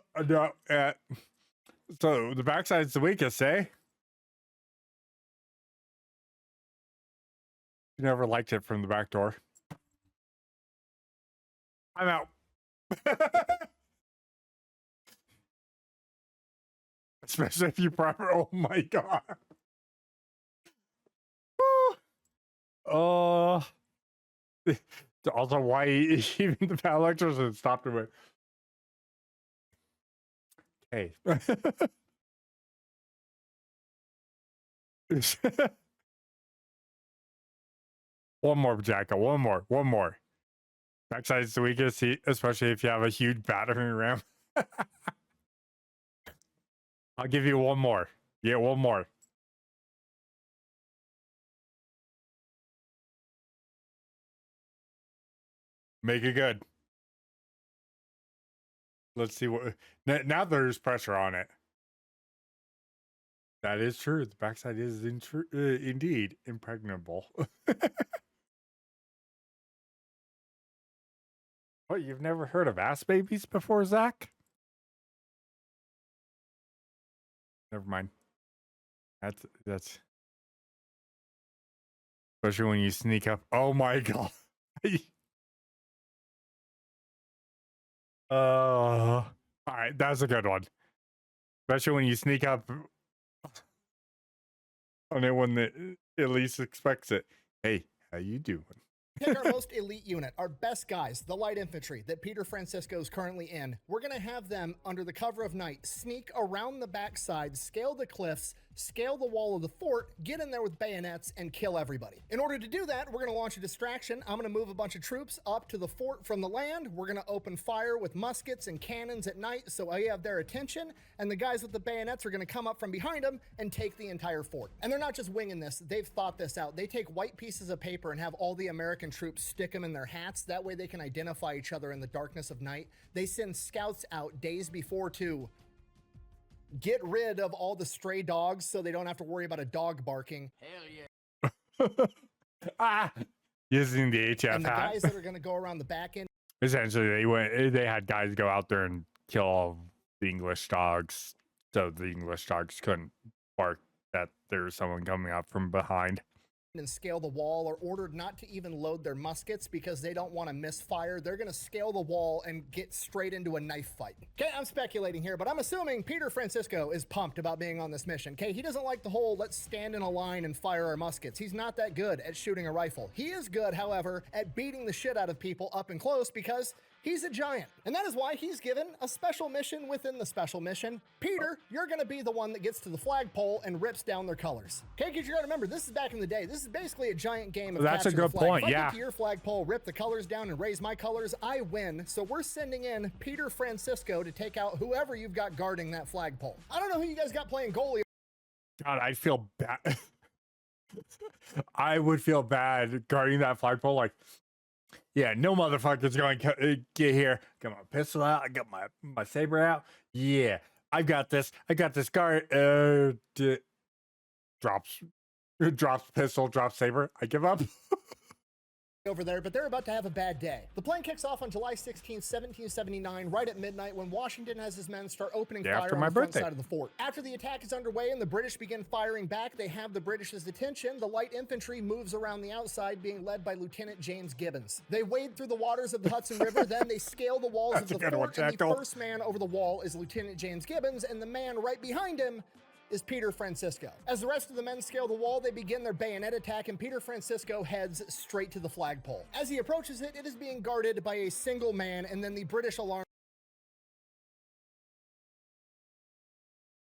So the backside's the weakest, eh? You never liked it from the back door. I'm out. especially if you prefer. Oh my god. Oh. Also, why even the Fat Electrician stopped him? Hey. One more, Jacko. One more. Backside's the weakest, especially if you have a huge battering ram. I'll give you one more. Yeah, one more. Make it good. Let's see what. Now there's pressure on it. That is true. The backside is indeed impregnable. What, you've never heard of ass babies before, Zach? Never mind. That's especially when you sneak up. Oh my god. All right, that's a good one. Especially when you sneak up on it when it least expects it. Hey, how you doing? Pick our most elite unit, our best guys, the light infantry that Peter Francisco is currently in. We're going to have them, under the cover of night, sneak around the backside, scale the cliffs, scale the wall of the fort, get in there with bayonets, and kill everybody. In order to do that, we're going to launch a distraction. I'm going to move a bunch of troops up to the fort from the land. We're going to open fire with muskets and cannons at night so I have their attention, and the guys with the bayonets are going to come up from behind them and take the entire fort. And they're not just winging this, they've thought this out. They take white pieces of paper and have all the American troops stick them in their hats. That way they can identify each other in the darkness of night. They send scouts out days before to get rid of all the stray dogs so they don't have to worry about a dog barking. Hell yeah. Using the HF And the hat. guys that are going to go around the back end. Essentially, they had guys go out there and kill all the English dogs, so the English dogs couldn't bark that there was someone coming up from behind. And scale the wall, are ordered not to even load their muskets because they don't want to misfire. They're going to scale the wall and get straight into a knife fight. Okay, I'm speculating here, but I'm assuming Peter Francisco is pumped about being on this mission. Okay, he doesn't like the whole let's stand in a line and fire our muskets. He's not that good at shooting a rifle. He is good, however, at beating the shit out of people up and close because he's a giant. And that is why he's given a special mission within the special mission. Peter, you're going to be the one that gets to the flagpole and rips down their colors. Okay, because you got to remember, this is back in the day. This is basically a giant game of That's a capture the good flag. point, If I yeah. get to your flagpole, rip the colors down, and raise my colors, I win. So we're sending in Peter Francisco to take out whoever you've got guarding that flagpole. I don't know who you guys got playing goalie. God, I'd feel bad. I would feel bad guarding that flagpole. Like, yeah, no motherfucker's going to get here. Got my pistol out. I got my saber out. Yeah, I got this. I got this guard. Drops pistol, drops saber. I give up. Over there, but they're about to have a bad day. The plan kicks off on July 16, 1779, right at midnight when Washington has his men start opening Day fire after on my the front birthday. side of the fort. After the attack is underway and the British begin firing back, they have the British's attention. The light infantry moves around the outside, being led by Lieutenant James Gibbons. They wade through the waters of the Hudson River, then they scale the walls of That's a the good one, fort, and the Jackal. first man over the wall is Lieutenant James Gibbons, and the man right behind him is Peter Francisco. As the rest of the men scale the wall, they begin their bayonet attack, and Peter Francisco heads straight to the flagpole. As he approaches it, it is being guarded by a single man, and then the British alarm.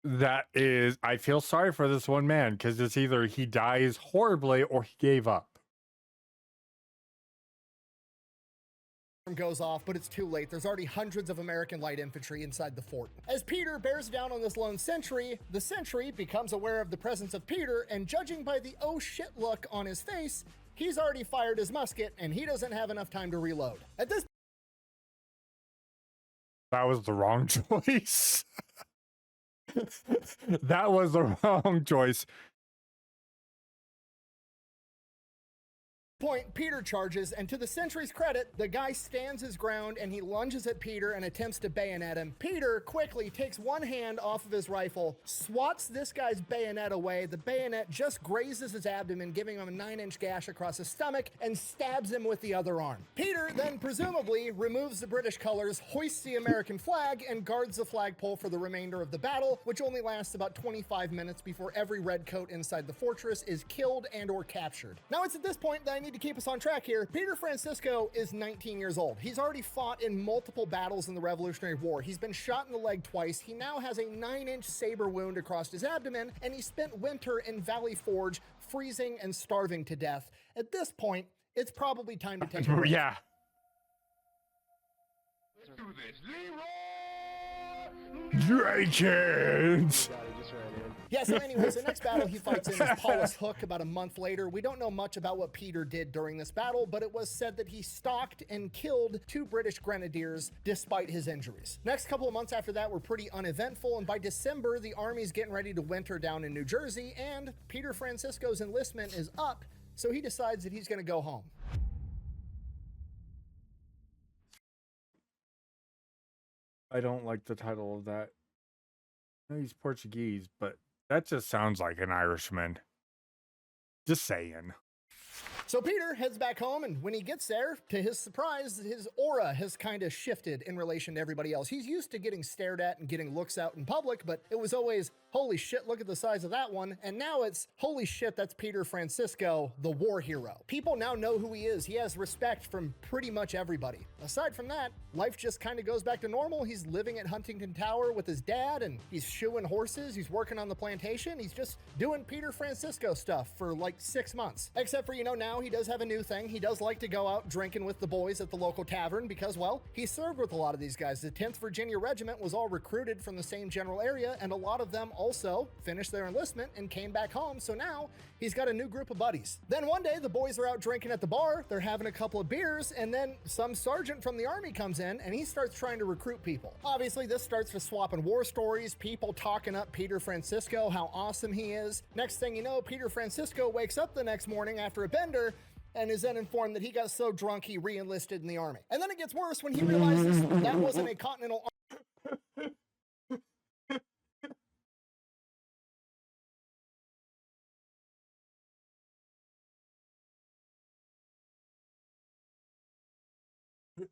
That is, I feel sorry for this one man because it's either he dies horribly or he gave up. Goes off, but it's too late. There's already hundreds of American light infantry inside the fort. As Peter bears down on this lone sentry, the sentry becomes aware of the presence of Peter, and judging by the oh shit look on his face, he's already fired his musket and he doesn't have enough time to reload. At this That was the wrong choice. That was the wrong choice. Point, Peter charges, and to the sentry's credit, the guy stands his ground and he lunges at Peter and attempts to bayonet him. Peter quickly takes one hand off of his rifle, swats this guy's bayonet away. The bayonet just grazes his abdomen, giving him a 9-inch gash across his stomach, and stabs him with the other arm. Peter then presumably removes the British colors, hoists the American flag, and guards the flagpole for the remainder of the battle, which only lasts about 25 minutes before every redcoat inside the fortress is killed and or captured. Now it's at this point that I need to keep us on track here. Peter Francisco is 19 years old. He's already fought in multiple battles in the Revolutionary War. He's been shot in the leg twice. He now has a 9-inch saber wound across his abdomen, and he spent winter in Valley Forge, freezing and starving to death. At this point, it's probably time to take a break. Yeah. Dragons. Yeah, so anyways, the next battle he fights in is Paulus Hook about a month later. We don't know much about what Peter did during this battle, but it was said that he stalked and killed 2 British grenadiers despite his injuries. Next couple of months after that were pretty uneventful, and by December, the army's getting ready to winter down in New Jersey, and Peter Francisco's enlistment is up, so he decides that he's going to go home. I don't like the title of that. I know he's Portuguese, but that just sounds like an Irishman. Just saying. So Peter heads back home, and when he gets there, to his surprise, his aura has kind of shifted in relation to everybody else. He's used to getting stared at and getting looks out in public, but it was always, holy shit, look at the size of that one. And now it's, holy shit, that's Peter Francisco, the war hero. People now know who he is. He has respect from pretty much everybody. Aside from that, life just kind of goes back to normal. He's living at Huntington Tower with his dad, and he's shoeing horses. He's working on the plantation. He's just doing Peter Francisco stuff for like 6 months. Except for, you know, now he does have a new thing. He does like to go out drinking with the boys at the local tavern because, well, he served with a lot of these guys. The 10th Virginia Regiment was all recruited from the same general area, and a lot of them also finished their enlistment and came back home. So now he's got a new group of buddies. Then one day the boys are out drinking at the bar. They're having a couple of beers, and then some sergeant from the army comes in and he starts trying to recruit people. Obviously, this starts with swapping war stories, people talking up Peter Francisco, how awesome he is. Next thing you know, Peter Francisco wakes up the next morning after a bender and is then informed that he got so drunk he re-enlisted in the army. And then it gets worse when he realizes that wasn't a Continental Army.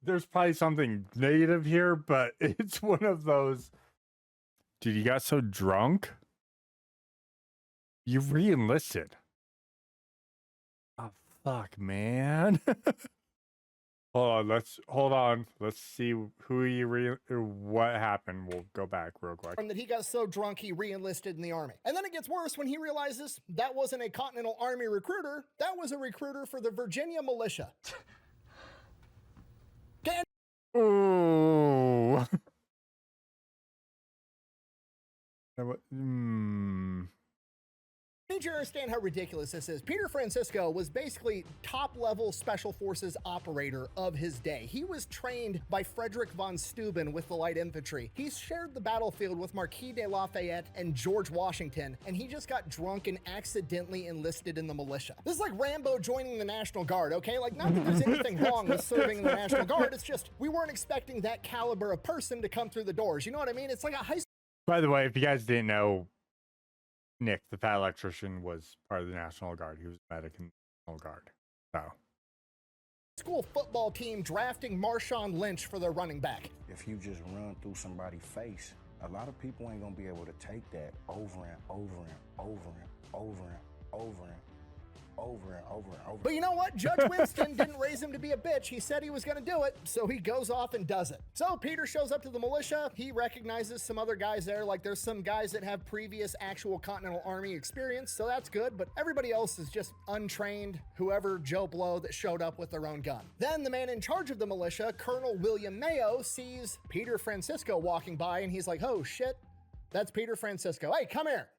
There's probably something negative here, but it's one of those. Dude, you got so drunk? You re-enlisted. Oh, fuck, man. Hold on. Let's see what happened. We'll go back real quick. That he got so drunk he re-enlisted in the army. And then it gets worse when he realizes that wasn't a Continental Army recruiter. That was a recruiter for the Virginia militia. Oh. I need you to understand how ridiculous this is. Peter Francisco was basically top-level Special Forces operator of his day. He was trained by Frederick von Steuben with the light infantry. He's shared the battlefield with Marquis de Lafayette and George Washington, and he just got drunk and accidentally enlisted in the militia. This is like Rambo joining the National Guard, okay? Like, not that there's anything wrong with serving in the National Guard, it's just we weren't expecting that caliber of person to come through the doors. You know what I mean? It's like a high school. By the way, if you guys didn't know, Nick, the Fat Electrician, was part of the National Guard. He was a medic in the National Guard. So, school football team drafting Marshawn Lynch for their running back. If you just run through somebody's face, a lot of people ain't gonna be able to take that over and over and over and over and over and over and over and over. But you know what? Judge Winston didn't raise him to be a bitch. He said he was going to do it, so he goes off and does it. So Peter shows up to the militia. He recognizes some other guys there. Like, there's some guys that have previous actual Continental Army experience, so that's good. But everybody else is just untrained, whoever Joe Blow that showed up with their own gun. Then the man in charge of the militia, Colonel William Mayo, sees Peter Francisco walking by, and he's like, oh shit, that's Peter Francisco. Hey, come here.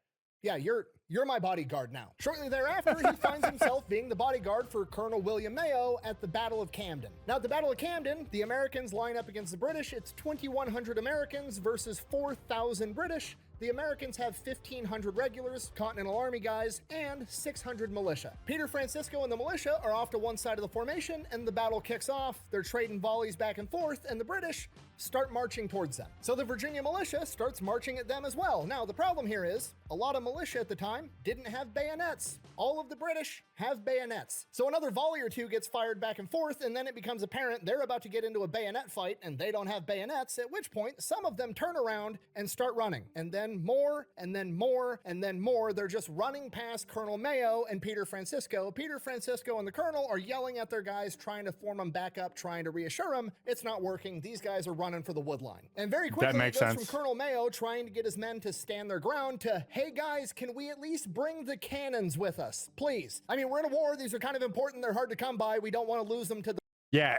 Yeah, you're my bodyguard now. Shortly thereafter, he finds himself being the bodyguard for Colonel William Mayo at the Battle of Camden. Now, at the Battle of Camden, the Americans line up against the British. It's 2,100 Americans versus 4,000 British. The Americans have 1,500 regulars, Continental Army guys, and 600 militia. Peter Francisco and the militia are off to one side of the formation, and the battle kicks off. They're trading volleys back and forth, and the British start marching towards them. So the Virginia militia starts marching at them as well. Now, the problem here is, a lot of militia at the time didn't have bayonets. All of the British have bayonets. So another volley or two gets fired back and forth, and then it becomes apparent they're about to get into a bayonet fight, and they don't have bayonets, at which point some of them turn around and start running. And then more, and then more, and then more. They're just running past Colonel Mayo and Peter Francisco. Peter Francisco and the Colonel are yelling at their guys, trying to form them back up, trying to reassure them. It's not working. These guys are running for the wood line. And very quickly it goes from Colonel Mayo trying to get his men to stand their ground to, hey guys, can we at least bring the cannons with us, please? I mean, we're in a war. These are kind of important. They're hard to come by. We don't want to lose them to the... Yeah,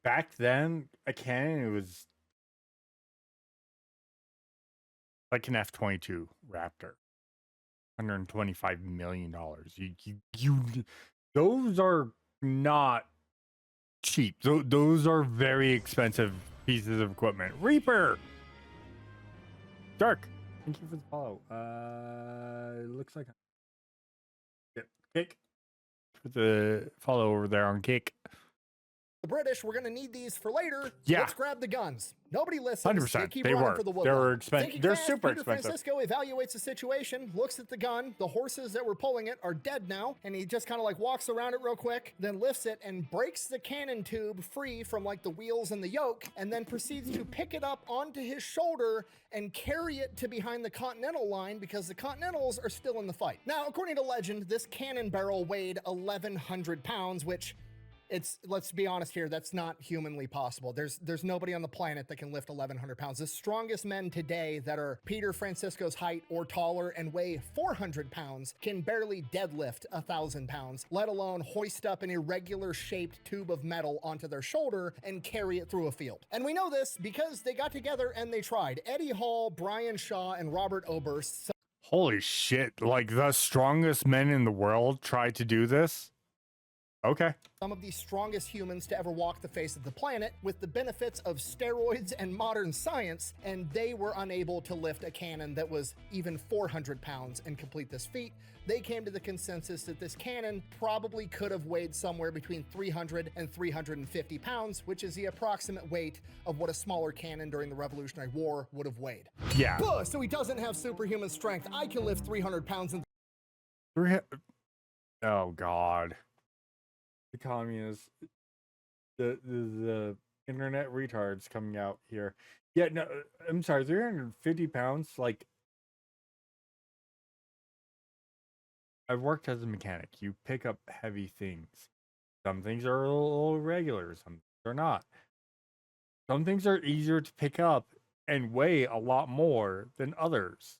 back then, a cannon, it was like an F-22 Raptor. $125 million. Those are not cheap. Those are very expensive pieces of equipment. Reaper! Dark, thank you for the follow. It looks like... Yep, Kick. Put the follow over there on Kick. The British, we're going to need these for later. Yeah. Let's grab the guns. Nobody listens. 100%. They keep They running were. for the wood They line. were expensive. Thinking They're fast, super Peter expensive. Francisco evaluates the situation, looks at the gun. The horses that were pulling it are dead now, and he just kind of like walks around it real quick, then lifts it and breaks the cannon tube free from like the wheels and the yoke, and then proceeds to pick it up onto his shoulder and carry it to behind the Continental line because the Continentals are still in the fight. Now, according to legend, this cannon barrel weighed 1,100 pounds, which... let's be honest here, that's not humanly possible. There's nobody on the planet that can lift 1,100 pounds. The strongest men today that are Peter Francisco's height or taller and weigh 400 pounds can barely deadlift 1,000 pounds, let alone hoist up an irregular shaped tube of metal onto their shoulder and carry it through a field. And we know this because they got together and they tried. Eddie Hall, Brian Shaw, and Robert Oberst. Holy shit, like the strongest men in the world tried to do this? Okay. Some of the strongest humans to ever walk the face of the planet with the benefits of steroids and modern science, and they were unable to lift a cannon that was even 400 pounds and complete this feat. They came to the consensus that this cannon probably could have weighed somewhere between 300 and 350 pounds, which is the approximate weight of what a smaller cannon during the Revolutionary War would have weighed. Yeah. So he doesn't have superhuman strength. I can lift 300 pounds and... Oh, God. The communists, the internet retards coming out here. Yeah, no, I'm sorry, 350 pounds. Like, I've worked as a mechanic. You pick up heavy things. Some things are a little irregular, some things are not. Some things are easier to pick up and weigh a lot more than others.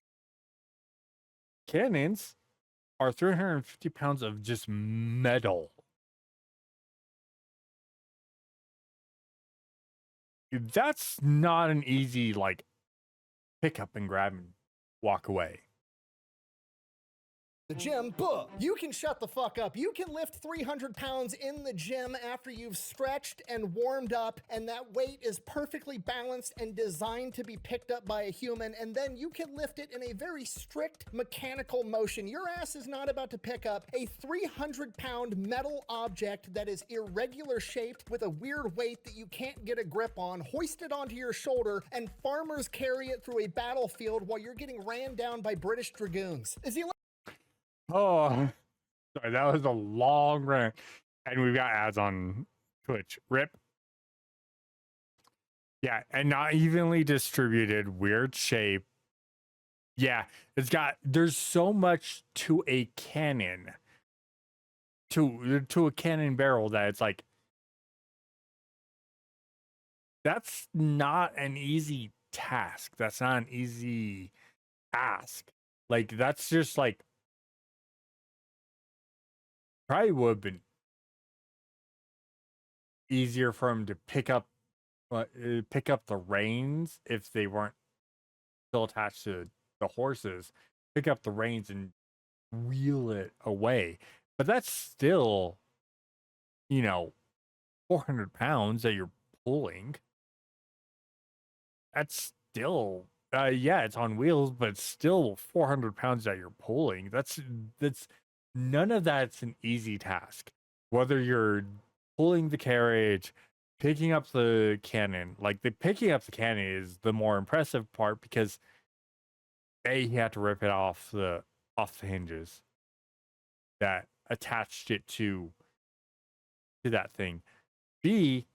Cannons are 350 pounds of just metal. That's not an easy, like, pick up and grab and walk away. The gym, you can shut the fuck up. You can lift 300 pounds in the gym after you've stretched and warmed up, and that weight is perfectly balanced and designed to be picked up by a human, and then you can lift it in a very strict mechanical motion. Your ass is not about to pick up a 300-pound metal object that is irregular shaped with a weird weight that you can't get a grip on, hoist it onto your shoulder, and farmers carry it through a battlefield while you're getting ran down by British dragoons. Is he... Oh, sorry, that was a long rant. And we've got ads on Twitch. Rip. Yeah, and not evenly distributed, weird shape. Yeah, there's so much to a cannon. To a cannon barrel that it's like, that's not an easy task. That's not an easy ask. Like, that's just like, probably would have been easier for him to pick up the reins if they weren't still attached to the horses. Pick up the reins and wheel it away. But that's still, 400 pounds that you're pulling. That's still Yeah, it's on wheels, but it's still 400 pounds that you're pulling. That's none of that's an easy task. Whether you're pulling the carriage, picking up the cannon, like the picking up the cannon is the more impressive part because he had to rip it off the hinges that attached it to that thing. B,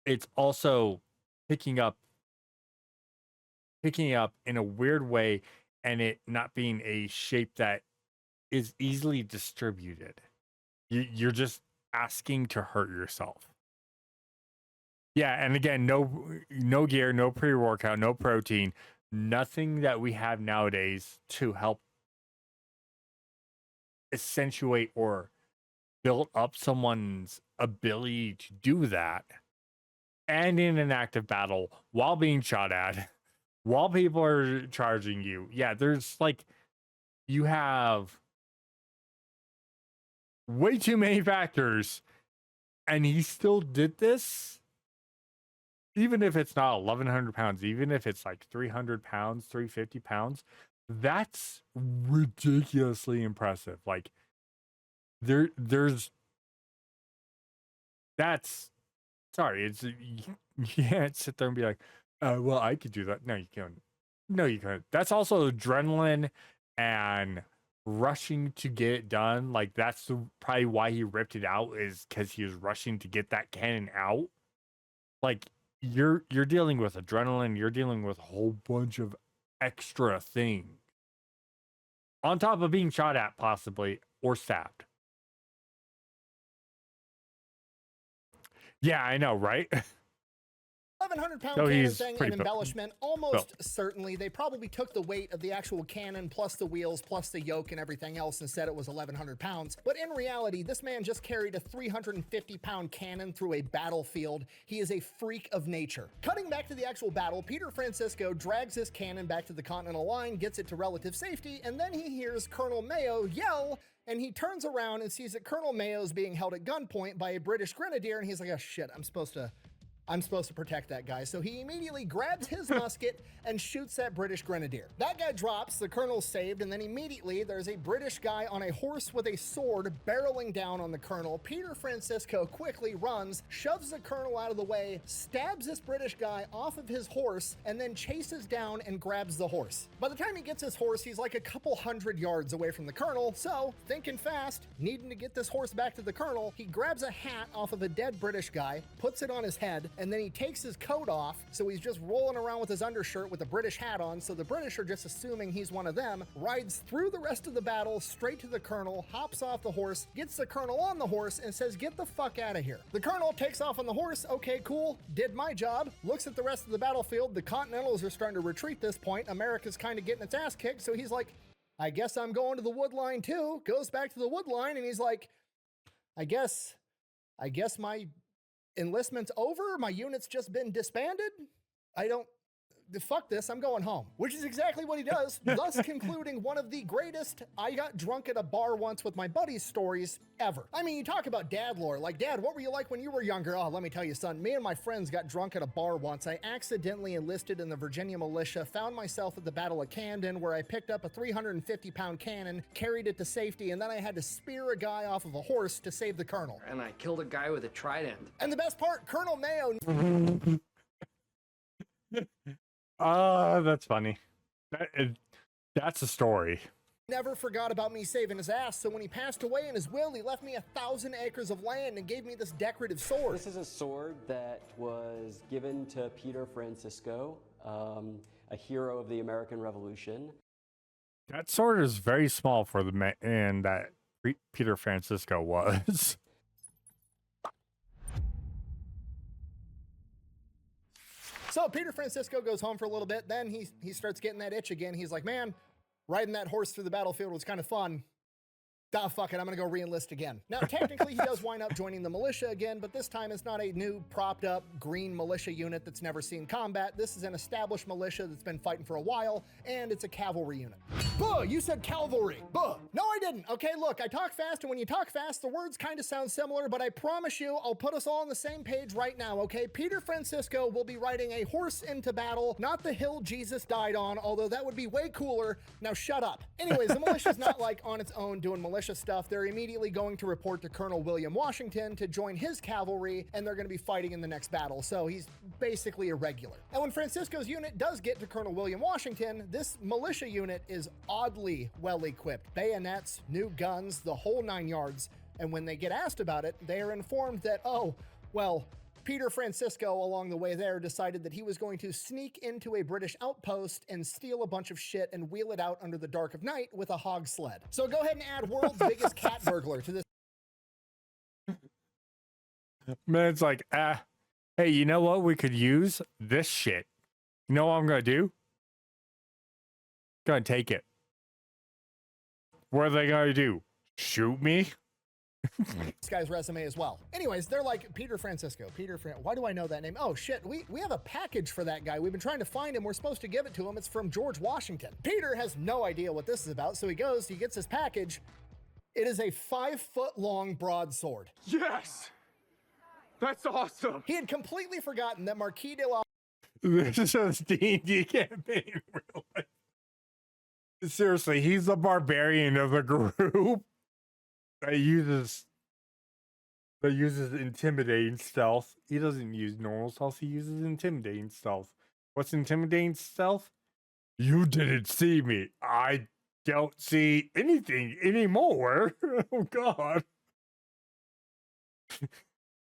it's also picking up in a weird way and it not being a shape that is easily distributed. You're just asking to hurt yourself. Yeah, and again, no gear, no pre-workout, no protein, nothing that we have nowadays to help accentuate or build up someone's ability to do that. And in an active battle while being shot at, while people are charging you. Yeah, there's like, you have way too many factors, and he still did this. Even if it's not 1,100 pounds, even if it's like 300 pounds, 350 pounds, that's ridiculously impressive. Like, there's that's sorry, it's you can't sit there and be like, well, I could do that. No, you can't. No, you can't. That's also adrenaline and rushing to get it done. Like, that's probably why he ripped it out, is because he was rushing to get that cannon out. Like, you're dealing with adrenaline, you're dealing with a whole bunch of extra things on top of being shot at, possibly, or stabbed. Yeah, I know, right? 1,100-pound So cannon he's thing pretty and embellishment, almost certainly they probably took the weight of the actual cannon plus the wheels plus the yoke and everything else and said it was 1,100 pounds. But in reality, this man just carried a 350-pound cannon through a battlefield. He is a freak of nature. Cutting back to the actual battle, Peter Francisco drags his cannon back to the Continental Line, gets it to relative safety, and then he hears Colonel Mayo yell, and he turns around and sees that Colonel Mayo is being held at gunpoint by a British grenadier, and he's like, oh shit, I'm supposed to protect that guy. So he immediately grabs his musket and shoots that British grenadier. That guy drops, the colonel's saved, and then immediately there's a British guy on a horse with a sword barreling down on the colonel. Peter Francisco quickly runs, shoves the colonel out of the way, stabs this British guy off of his horse, and then chases down and grabs the horse. By the time he gets his horse, he's like a couple hundred yards away from the colonel, so thinking fast, needing to get this horse back to the colonel, he grabs a hat off of a dead British guy, puts it on his head, and then he takes his coat off, so he's just rolling around with his undershirt with a British hat on, so the British are just assuming he's one of them, rides through the rest of the battle straight to the colonel, hops off the horse, gets the colonel on the horse, and says, get the fuck out of here. The colonel takes off on the horse, okay, cool, did my job, looks at the rest of the battlefield, the Continentals are starting to retreat at this point, America's kind of getting its ass kicked, so he's like, I guess I'm going to the wood line too, goes back to the wood line, and he's like, I guess my enlistment's over? My unit's just been disbanded? Fuck this, I'm going home. Which is exactly what he does, thus concluding one of the greatest I got drunk at a bar once with my buddies stories ever. I mean, you talk about dad lore, like, Dad, what were you like when you were younger? Oh, let me tell you, son, me and my friends got drunk at a bar once. I accidentally enlisted in the Virginia militia, found myself at the Battle of Camden, where I picked up a 350-pound cannon, carried it to safety, and then I had to spear a guy off of a horse to save the colonel. And I killed a guy with a trident. And the best part, Colonel Mayo... That's funny. That's a story. never forgot about me saving his ass, so when he passed away in his will, he left me 1,000 acres of land and gave me this decorative sword. This is a sword that was given to Peter Francisco, a hero of the American Revolution. That sword is very small for the man that Peter Francisco was. So Peter Francisco goes home for a little bit, then he starts getting that itch again. He's like, man, riding that horse through the battlefield was kind of fun. Ah, fuck it, I'm gonna go re-enlist again. Now, technically, he does wind up joining the militia again, but this time it's not a new, propped-up, green militia unit that's never seen combat. This is an established militia that's been fighting for a while, and it's a cavalry unit. Buh, you said cavalry. Buh. No, I didn't. Okay, look, I talk fast, and when you talk fast, the words kind of sound similar, but I promise you, I'll put us all on the same page right now, okay? Peter Francisco will be riding a horse into battle, not the hill Jesus died on, although that would be way cooler. Now, shut up. Anyways, the militia's not like on its own doing militia stuff. They're immediately going to report to Colonel William Washington to join his cavalry, and they're going to be fighting in the next battle, so he's basically irregular. And when Francisco's unit does get to Colonel William Washington, this militia unit is oddly well equipped. Bayonets, new guns, the whole 9 yards. And when they get asked about it, they are informed that, oh, well, Peter Francisco along the way there decided that he was going to sneak into a British outpost and steal a bunch of shit and wheel it out under the dark of night with a hog sled. So go ahead and add world's biggest cat burglar to this. Man, it's like, hey, you know what? We could use this shit. You know what I'm going to do? Going to take it. What are they going to do? Shoot me? This guy's resume as well. Anyways, they're like, Peter Francisco. Why do I know that name? Oh shit, we have a package for that guy. We've been trying to find him. We're supposed to give it to him. It's from George Washington. Peter has no idea what this is about, so he gets his package. It is a 5-foot-long broadsword. Yes! That's awesome! He had completely forgotten that Marquis de la... This is a D&D campaign in real life. Seriously, he's the barbarian of the group. That uses intimidating stealth. He doesn't use normal stealth. He uses intimidating stealth. What's intimidating stealth? You didn't see me. I don't see anything anymore. Oh God.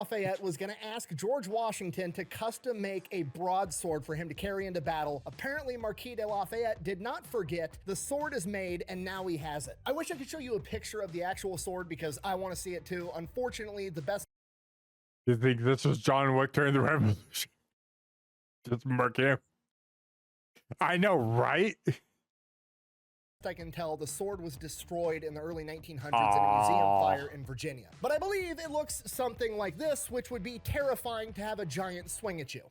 Lafayette was going to ask George Washington to custom make a broadsword for him to carry into battle. Apparently, Marquis de Lafayette did not forget. The sword is made, and now he has it. I wish I could show you a picture of the actual sword because I want to see it too. Unfortunately, the best... You think this was John Wick during the Revolution? Just murk him. I know, right? I can tell the sword was destroyed in the early 1900s in a museum fire in Virginia. But I believe it looks something like this, which would be terrifying to have a giant swing at you.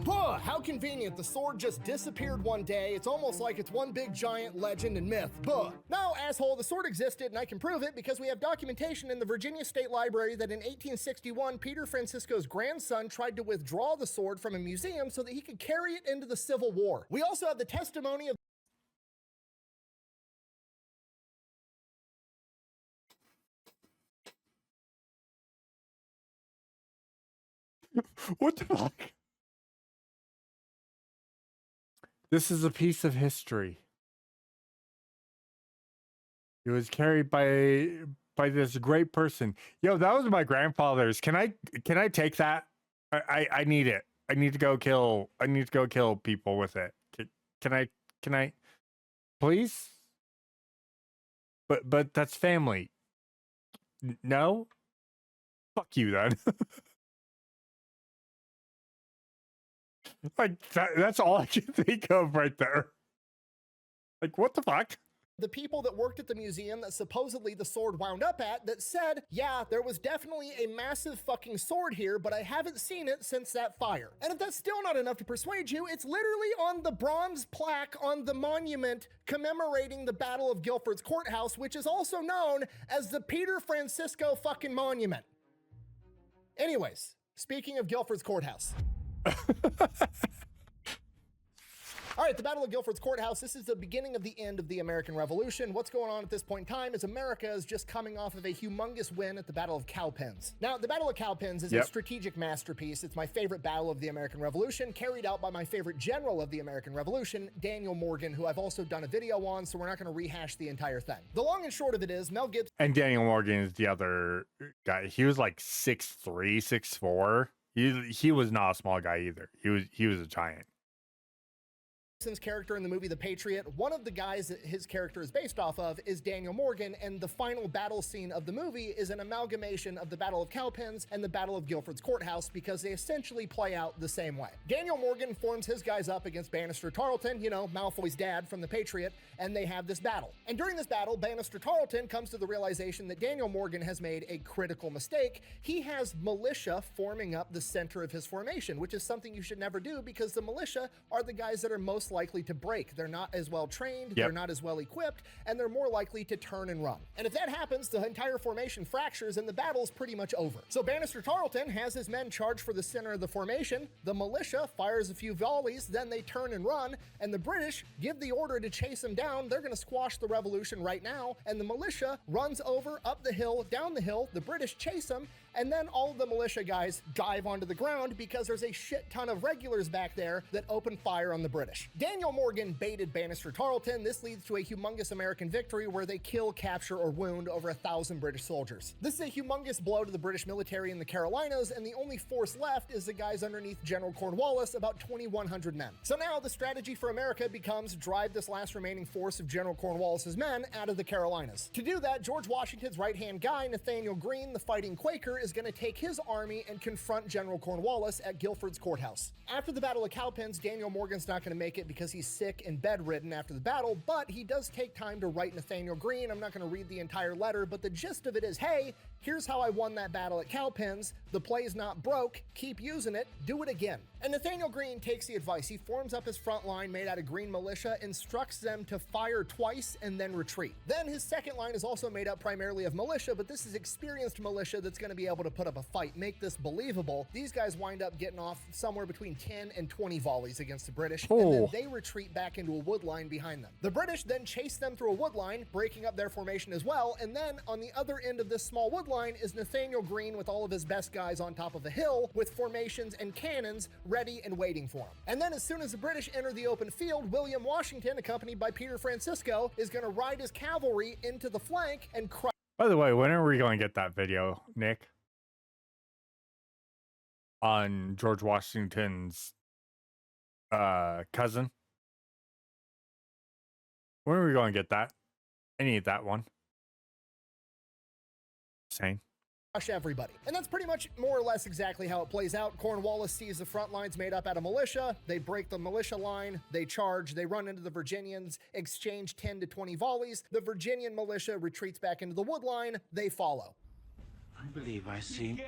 Buh, how convenient. The sword just disappeared one day. It's almost like it's one big giant legend and myth. Buh. No, asshole, the sword existed and I can prove it because we have documentation in the Virginia State Library that in 1861, Peter Francisco's grandson tried to withdraw the sword from a museum so that he could carry it into the Civil War. We also have the testimony of What the fuck? This is a piece of history. It was carried by this great person. Yo, that was my grandfather's. Can I take that? I need it. I need to go kill people with it. Can I please? But that's family. No? Fuck you then. Like that's all I can think of right there. Like what the fuck? the people that worked at the museum that supposedly the sword wound up at that said, yeah, there was definitely a massive fucking sword here, but I haven't seen it since that fire. And if that's still not enough to persuade you, it's literally on the bronze plaque on the monument commemorating the Battle of Guilford's Courthouse, which is also known as the Peter Francisco fucking Monument. Anyways, speaking of Guilford's Courthouse. All right, the Battle of Guilford's Courthouse, this is the beginning of the end of the American Revolution. What's going on at this point in time is America is just coming off of a humongous win at the Battle of Cowpens. Now, the Battle of Cowpens is a strategic masterpiece. It's my favorite battle of the American Revolution, carried out by my favorite general of the American Revolution, Daniel Morgan, who I've also done a video on, so we're not going to rehash the entire thing. The long and short of it is, Mel Gibson... And Daniel Morgan is the other guy. He was like 6'3", 6'4". He was not a small guy either. He was a giant. character in the movie The Patriot, one of the guys that his character is based off of is Daniel Morgan, and the final battle scene of the movie is an amalgamation of the Battle of Cowpens and the Battle of Guilford's Courthouse because they essentially play out the same way. Daniel Morgan forms his guys up against Bannister Tarleton, you know, Malfoy's dad from The Patriot, and they have this battle. And during this battle, Bannister Tarleton comes to the realization that Daniel Morgan has made a critical mistake. He has militia forming up the center of his formation, which is something you should never do because the militia are the guys that are most likely to break. They're not as well trained, they're not as well equipped, and they're more likely to turn and run. And if that happens, the entire formation fractures and the battle's pretty much over. So Bannister Tarleton has his men charge for the center of the formation, the militia fires a few volleys, then they turn and run, and the British give the order to chase them down. They're gonna squash the revolution right now, and the militia runs over, up the hill, down the hill, the British chase them, and then all of the militia guys dive onto the ground because there's a shit ton of regulars back there that open fire on the British. Daniel Morgan baited Bannister Tarleton. This leads to a humongous American victory where they kill, capture, or wound over 1,000 British soldiers. This is a humongous blow to the British military in the Carolinas, and the only force left is the guys underneath General Cornwallis, about 2,100 men. So now the strategy for America becomes drive this last remaining force of General Cornwallis's men out of the Carolinas. To do that, George Washington's right-hand guy, Nathaniel Greene, the fighting Quaker, is going to take his army and confront General Cornwallis at Guilford's Courthouse. After the Battle of Cowpens, Daniel Morgan's not going to make it because he's sick and bedridden after the battle, but he does take time to write Nathaniel Greene. I'm not going to read the entire letter, but the gist of it is, hey, here's how I won that battle at Cowpens. The play's not broke. Keep using it. Do it again. And Nathaniel Greene takes the advice. He forms up his front line made out of Green militia, instructs them to fire twice and then retreat. Then his second line is also made up primarily of militia, but this is experienced militia that's going to be able to put up a fight, make this believable. These guys wind up getting off somewhere between 10 and 20 volleys against the British, and then they retreat back into a wood line behind them. The British then chase them through a wood line, breaking up their formation as well, and then on the other end of this small wood line is Nathaniel Greene with all of his best guys on top of a hill with formations and cannons ready and waiting for him. And then as soon as the British enter the open field, William Washington, accompanied by Peter Francisco, is going to ride his cavalry into the flank and crush. By the way, when are we going to get that video, Nick? On George Washington's cousin? When are we going to get that? I need that one. Same. Everybody. And that's pretty much more or less exactly how it plays out. Cornwallis sees the front lines made up out of militia. They break the militia line. They charge. They run into the Virginians, exchange 10 to 20 volleys. The Virginian militia retreats back into the wood line. They follow. I believe I see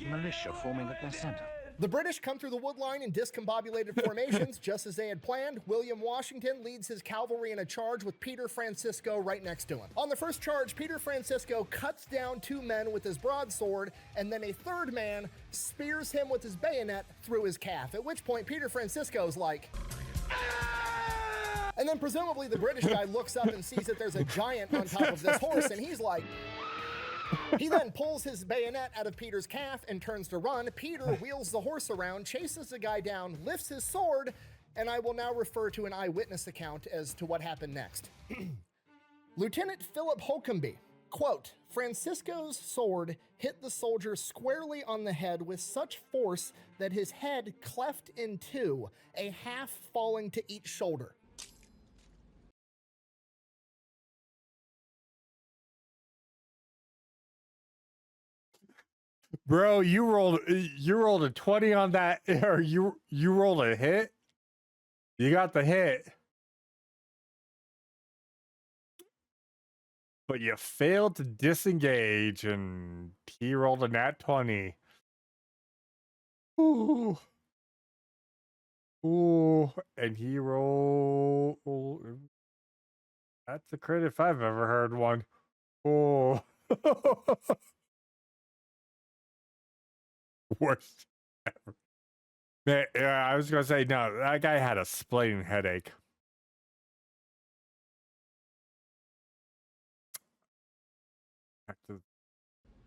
militia forming at their center. The British come through the wood line in discombobulated formations, just as they had planned. William Washington leads his cavalry in a charge with Peter Francisco right next to him. On the first charge, Peter Francisco cuts down 2 men with his broadsword, and then a third man spears him with his bayonet through his calf, at which point Peter Francisco's like... And then presumably the British guy looks up and sees that there's a giant on top of this horse, and he's like... He then pulls his bayonet out of Peter's calf and turns to run. Peter wheels the horse around, chases the guy down, lifts his sword, and I will now refer to an eyewitness account as to what happened next. Lieutenant Philip Holcombe, quote, Francisco's sword hit the soldier squarely on the head with such force that his head cleft in two, a half falling to each shoulder. Bro, you rolled a 20 on that, or you rolled a hit. You got the hit, but you failed to disengage, and he rolled a nat 20. Ooh, and he rolled. That's a crit if I've ever heard one. Oh. Worst ever. Man, yeah, I was gonna say no. That guy had a splitting headache.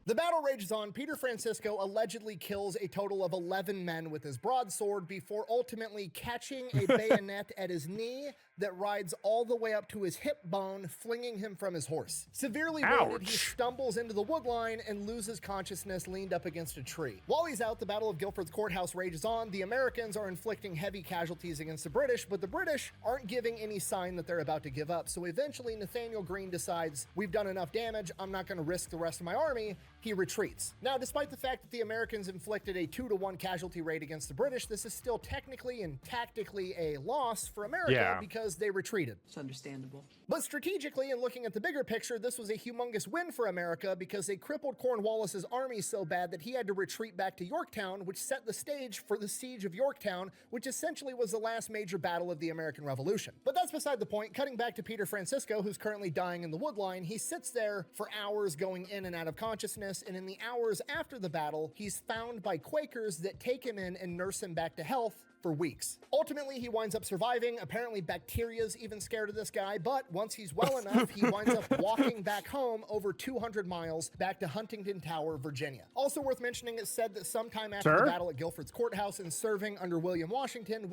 The battle rages on. Peter Francisco allegedly kills a total of 11 men with his broadsword before ultimately catching a bayonet at his knee, that rides all the way up to his hip bone, flinging him from his horse. Severely wounded, he Ouch. stumbles into the wood line and loses consciousness leaned up against a tree. While he's out, the Battle of Guilford's Courthouse rages on. The Americans are inflicting heavy casualties against the British, but the British aren't giving any sign that they're about to give up. So eventually Nathaniel Greene decides, we've done enough damage, I'm not going to risk the rest of my army. He retreats. Now, despite the fact that the Americans inflicted a 2-to-1 casualty rate against the British, this is still technically and tactically a loss for America because they retreated. It's understandable. But strategically, and looking at the bigger picture, this was a humongous win for America because they crippled Cornwallis's army so bad that he had to retreat back to Yorktown, which set the stage for the siege of Yorktown, which essentially was the last major battle of the American Revolution. But that's beside the point. Cutting back to Peter Francisco, who's currently dying in the woodline, he sits there for hours going in and out of consciousness, and in the hours after the battle, he's found by Quakers that take him in and nurse him back to health for weeks. Ultimately, he winds up surviving. Apparently, bacteria's even scared of this guy, but once he's well enough, he winds up walking back home over 200 miles back to Huntington Tower, Virginia. Also worth mentioning, it's said that sometime after the battle at Guilford's Courthouse and serving under William Washington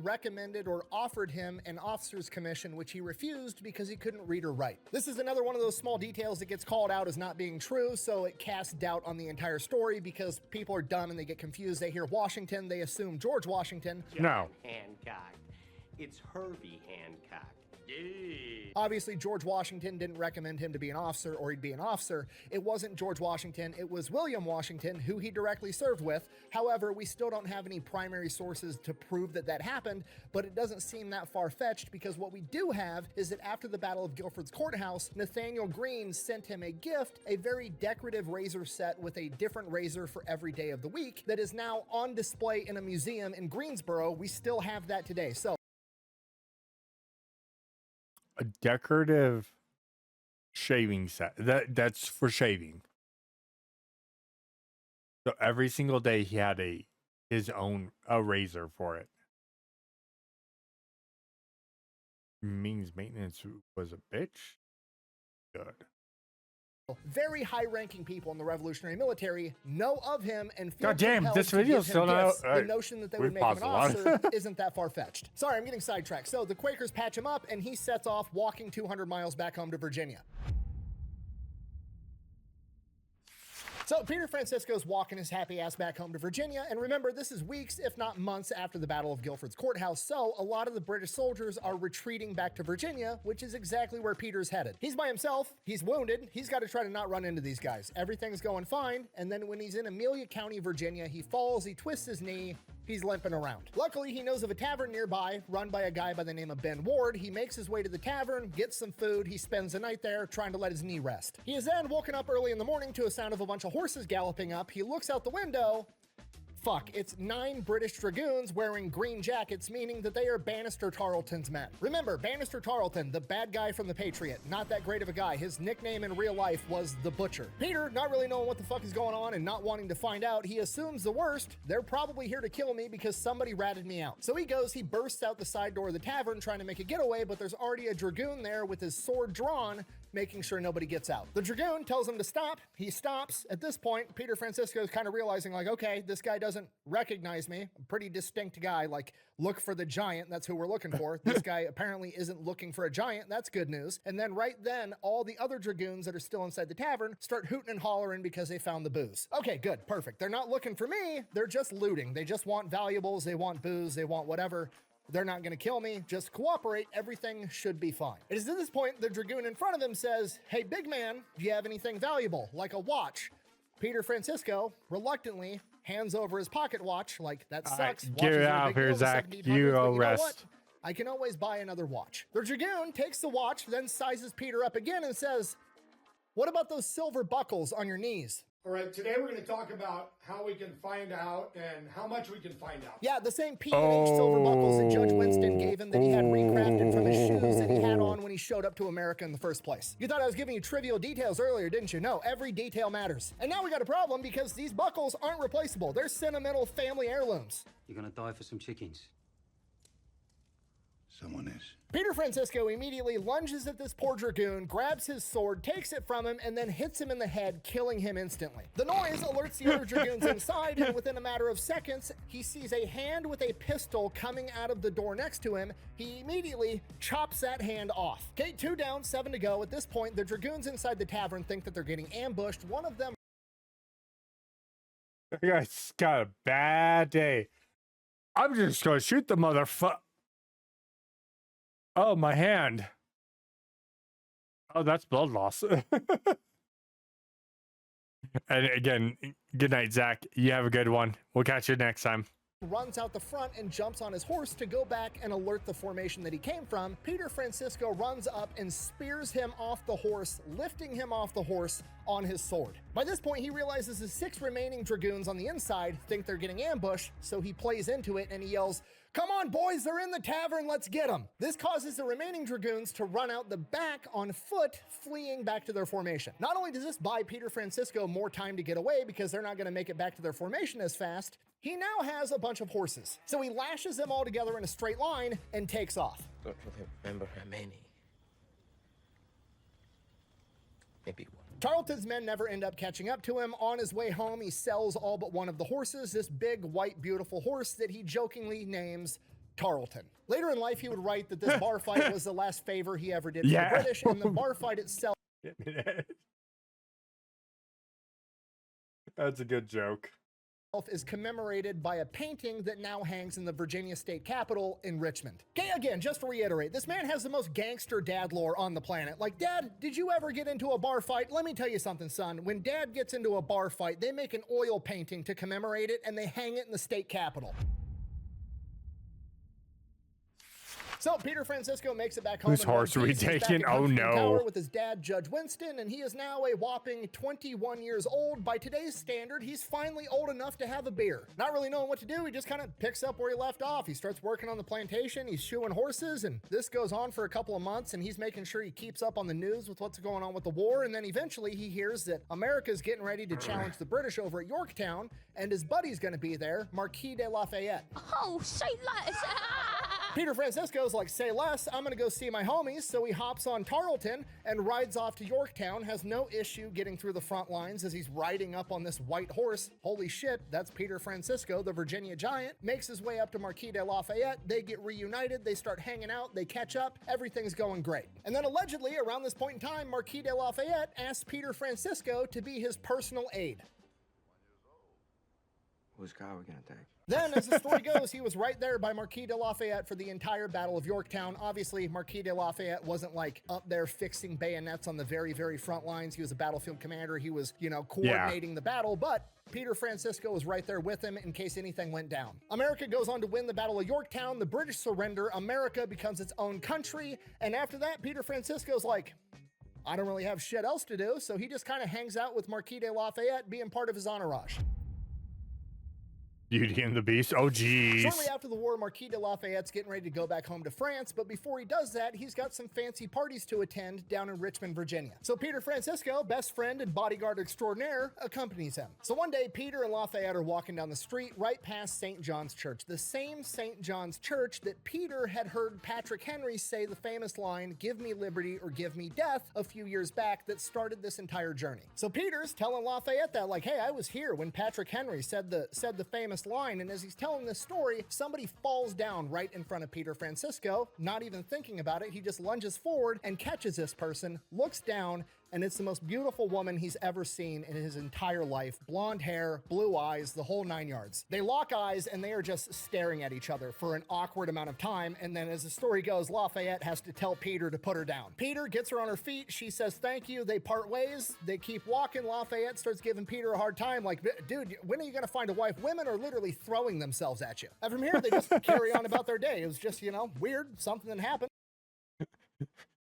recommended or offered him an officer's commission, which he refused because he couldn't read or write. This is another one of those small details that gets called out as not being true, so it casts doubt on the entire story because people are dumb and they get confused. They hear Washington, they assume George Washington. No. Hancock. It's Herbie Hancock. Obviously, George Washington didn't recommend him to be an officer or he'd be an officer. It wasn't George Washington, it was William Washington, who he directly served with. However, we still don't have any primary sources to prove that that happened, but it doesn't seem that far-fetched because what we do have is that after the Battle of Guilford's Courthouse, Nathaniel Greene sent him a gift, a very decorative razor set with a different razor for every day of the week that is now on display in a museum in Greensboro. We still have that today. So A decorative shaving set. That's for shaving. So every single day he had his own razor for it. Means maintenance was a bitch. Good. very high-ranking people in the Revolutionary military know of him and feel God damn, compelled this to video's give him still not gifts. out. The notion that they would make him an paused a lot. officer isn't that far-fetched. Sorry, I'm getting sidetracked. So the Quakers patch him up, and he sets off walking 200 miles back home to Virginia. So Peter Francisco's walking his happy ass back home to Virginia, and remember, this is weeks, if not months, after the Battle of Guilford's Courthouse, so a lot of the British soldiers are retreating back to Virginia, which is exactly where Peter's headed. He's by himself, he's wounded, he's got to try to not run into these guys. Everything's going fine, and then when he's in Amelia County, Virginia, he falls, he twists his knee, he's limping around. Luckily, he knows of a tavern nearby, run by a guy by the name of Ben Ward. He makes his way to the tavern, gets some food, he spends the night there, trying to let his knee rest. He is then woken up early in the morning to a sound of a bunch of horses galloping up. He looks out the window. Fuck, it's 9 British dragoons wearing green jackets, meaning that they are Bannister Tarleton's men. Remember, Bannister Tarleton, the bad guy from The Patriot, not that great of a guy. His nickname in real life was The Butcher. Peter, not really knowing what the fuck is going on and not wanting to find out, he assumes the worst. They're probably here to kill me because somebody ratted me out. So he bursts out the side door of the tavern trying to make a getaway, but there's already a dragoon there with his sword drawn, making sure nobody gets out. The dragoon tells him to stop. He stops. At this point, Peter Francisco is kind of realizing, like, okay, this guy doesn't recognize me. I'm a pretty distinct guy. Like, look for the giant. That's who we're looking for. This guy apparently isn't looking for a giant. That's good news. And then right then, all the other dragoons that are still inside the tavern start hooting and hollering because they found the booze. Okay, good. Perfect. They're not looking for me. They're just looting. They just want valuables. They want booze. They want whatever. They're not going to kill me. Just cooperate. Everything should be fine. It is at this point the dragoon in front of him says, "Hey, big man, do you have anything valuable, like a watch?" Peter Francisco reluctantly hands over his pocket watch. Like, that sucks. Get it out here, Zach. You go rest. I can always buy another watch. The dragoon takes the watch, then sizes Peter up again and says, "What about those silver buckles on your knees?" All right, today we're going to talk about how we can find out and how much we can find out. Yeah, the same P&H silver buckles that Judge Winston gave him that he had recrafted from his shoes that he had on when he showed up to America in the first place. You thought I was giving you trivial details earlier, didn't you? No, every detail matters. And now we got a problem because these buckles aren't replaceable. They're sentimental family heirlooms. You're gonna die for some chickens. Someone is. Peter Francisco immediately lunges at this poor dragoon, grabs his sword, takes it from him, and then hits him in the head, killing him instantly. The noise alerts the other dragoons inside, and within a matter of seconds, he sees a hand with a pistol coming out of the door next to him. He immediately chops that hand off. Okay, 2 down, 7 to go. At this point, the dragoons inside the tavern think that they're getting ambushed. One of them... That guy's got a bad day. I'm just gonna shoot the motherfucker. Oh, my hand. Oh, that's blood loss. And again, good night, Zach. You have a good one. We'll catch you next time. runs out the front and jumps on his horse to go back and alert the formation that he came from. Peter Francisco runs up and spears him off the horse, lifting him off the horse on his sword. By this point, he realizes the 6 remaining dragoons on the inside think they're getting ambushed, so he plays into it and he yells, "Come on, boys, they're in the tavern, let's get them." This causes the remaining dragoons to run out the back on foot, fleeing back to their formation. Not only does this buy Peter Francisco more time to get away because they're not going to make it back to their formation as fast, he now has a bunch of horses. So he lashes them all together in a straight line and takes off. Don't really remember how many. Maybe one. Tarleton's men never end up catching up to him. On his way home, he sells all but one of the horses, this big, white, beautiful horse that he jokingly names Tarleton. Later in life, he would write that this bar fight was the last favor he ever did for the British, and the bar fight itself... That's a good joke. ...is commemorated by a painting that now hangs in the Virginia State Capitol in Richmond. Okay, again, just to reiterate, this man has the most gangster dad lore on the planet. Like, Dad, did you ever get into a bar fight? Let me tell you something, son. When Dad gets into a bar fight, they make an oil painting to commemorate it, and they hang it in the state capitol. So Peter Francisco makes it back home. Whose horse are we taking? Oh no! With his dad, Judge Winston, and he is now a whopping 21 years old. By today's standard, he's finally old enough to have a beer. Not really knowing what to do, he just kind of picks up where he left off. He starts working on the plantation, he's shoeing horses, and this goes on for a couple of months, and he's making sure he keeps up on the news with what's going on with the war, and then eventually he hears that America's getting ready to challenge the British over at Yorktown, and his buddy's gonna be there, Marquis de Lafayette. Oh, say less! Peter Francisco's like, say less, I'm gonna go see my homies, so he hops on Tarleton and rides off to Yorktown, has no issue getting through the front lines as he's riding up on this white horse. Holy shit, that's Peter Francisco, the Virginia giant, makes his way up to Marquis de Lafayette, they get reunited, they start hanging out, they catch up, everything's going great. And then allegedly, around this point in time, Marquis de Lafayette asks Peter Francisco to be his personal aide. Whose car are we gonna take? Then, as the story goes, he was right there by Marquis de Lafayette for the entire Battle of Yorktown. Obviously, Marquis de Lafayette wasn't like up there fixing bayonets on the very, very front lines. He was a battlefield commander. He was, you know, coordinating the battle, but Peter Francisco was right there with him in case anything went down. America goes on to win the Battle of Yorktown. The British surrender. America becomes its own country. And after that, Peter Francisco's like, I don't really have shit else to do. So he just kind of hangs out with Marquis de Lafayette, being part of his entourage. Beauty and the Beast. Oh, geez. Shortly after the war, Marquis de Lafayette's getting ready to go back home to France, but before he does that, he's got some fancy parties to attend down in Richmond, Virginia. So Peter Francisco, best friend and bodyguard extraordinaire, accompanies him. So one day, Peter and Lafayette are walking down the street right past St. John's Church, the same St. John's Church that Peter had heard Patrick Henry say the famous line, "Give me liberty or give me death," a few years back that started this entire journey. So Peter's telling Lafayette that, like, hey, I was here when Patrick Henry said the famous line, and as he's telling this story, somebody falls down right in front of Peter Francisco. Not even thinking about it, he just lunges forward and catches this person, looks down, and it's the most beautiful woman he's ever seen in his entire life. Blonde hair, blue eyes, the whole 9 yards. They lock eyes and they are just staring at each other for an awkward amount of time, and then as the story goes, Lafayette has to tell Peter to put her down. Peter gets her on her feet, she says thank you, they part ways, they keep walking. Lafayette starts giving Peter a hard time, like, dude, when are you gonna find a wife? Women are literally throwing themselves at you. And from here, they just carry on about their day. It was just, you know, weird, something that happened.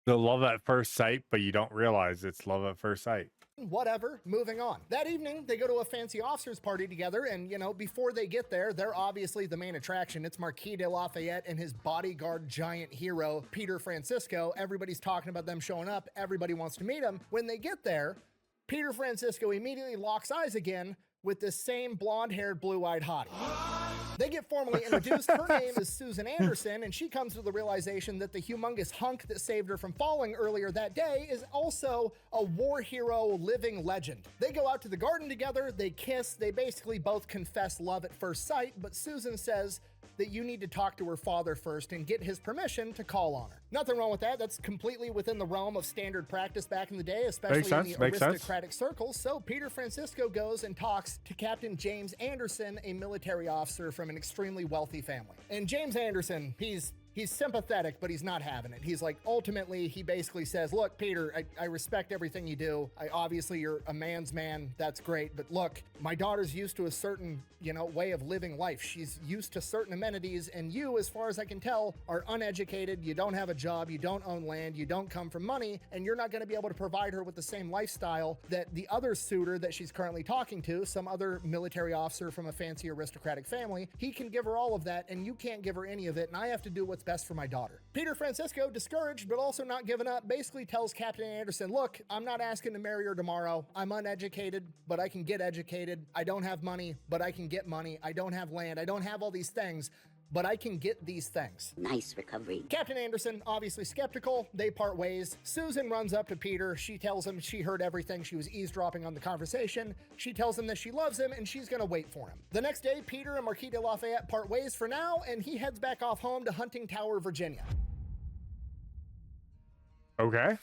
The love at first sight, but you don't realize it's love at first sight. Whatever, moving on. That evening, they go to a fancy officers party together, and, you know, before they get there, they're obviously the main attraction. It's Marquis de Lafayette and his bodyguard giant hero, Peter Francisco. Everybody's talking about them showing up. Everybody wants to meet him. When they get there, Peter Francisco immediately locks eyes again with this same blonde-haired, blue-eyed hottie. They get formally introduced. Her name is Susan Anderson, and she comes to the realization that the humongous hunk that saved her from falling earlier that day is also a war hero living legend. They go out to the garden together, they kiss, they basically both confess love at first sight, but Susan says that you need to talk to her father first and get his permission to call on her. Nothing wrong with that. That's completely within the realm of standard practice back in the day, especially in the aristocratic circles. So Peter Francisco goes and talks to Captain James Anderson, a military officer from an extremely wealthy family. And James Anderson, he's sympathetic, but he's not having it. He's like, ultimately, he basically says, look, Peter, I respect everything you do. Obviously, you're a man's man. That's great. But look, my daughter's used to a certain, way of living life. She's used to certain amenities. And you, as far as I can tell, are uneducated. You don't have a job. You don't own land. You don't come from money. And you're not going to be able to provide her with the same lifestyle that the other suitor that she's currently talking to, some other military officer from a fancy aristocratic family, he can give her all of that. And you can't give her any of it. And I have to do what's best for my daughter. Peter Francisco, discouraged but also not giving up, basically tells Captain Anderson, look, I'm not asking to marry her tomorrow. I'm uneducated, but I can get educated. I don't have money, but I can get money. I don't have land. I don't have all these things, but I can get these things. Nice recovery. Captain Anderson, obviously skeptical. They part ways. Susan runs up to Peter. She tells him she heard everything. She was eavesdropping on the conversation. She tells him that she loves him and she's gonna wait for him. The next day, Peter and Marquis de Lafayette part ways for now, and he heads back off home to Hunting Tower, Virginia. Okay.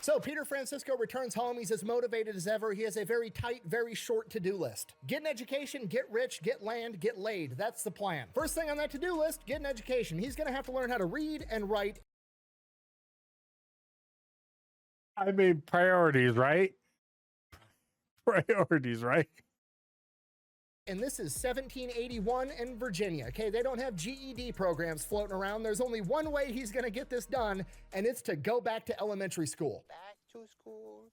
So Peter Francisco returns home. He's as motivated as ever. He has a very tight, very short to-do list. Get an education, get rich, get land, get laid. That's the plan. First thing on that to-do list, get an education. He's going to have to learn how to read and write. I mean, priorities, right? Priorities, right? And this is 1781 in Virginia. Okay, they don't have GED programs floating around. There's only one way he's going to get this done, and it's to go back to elementary school. Back to school,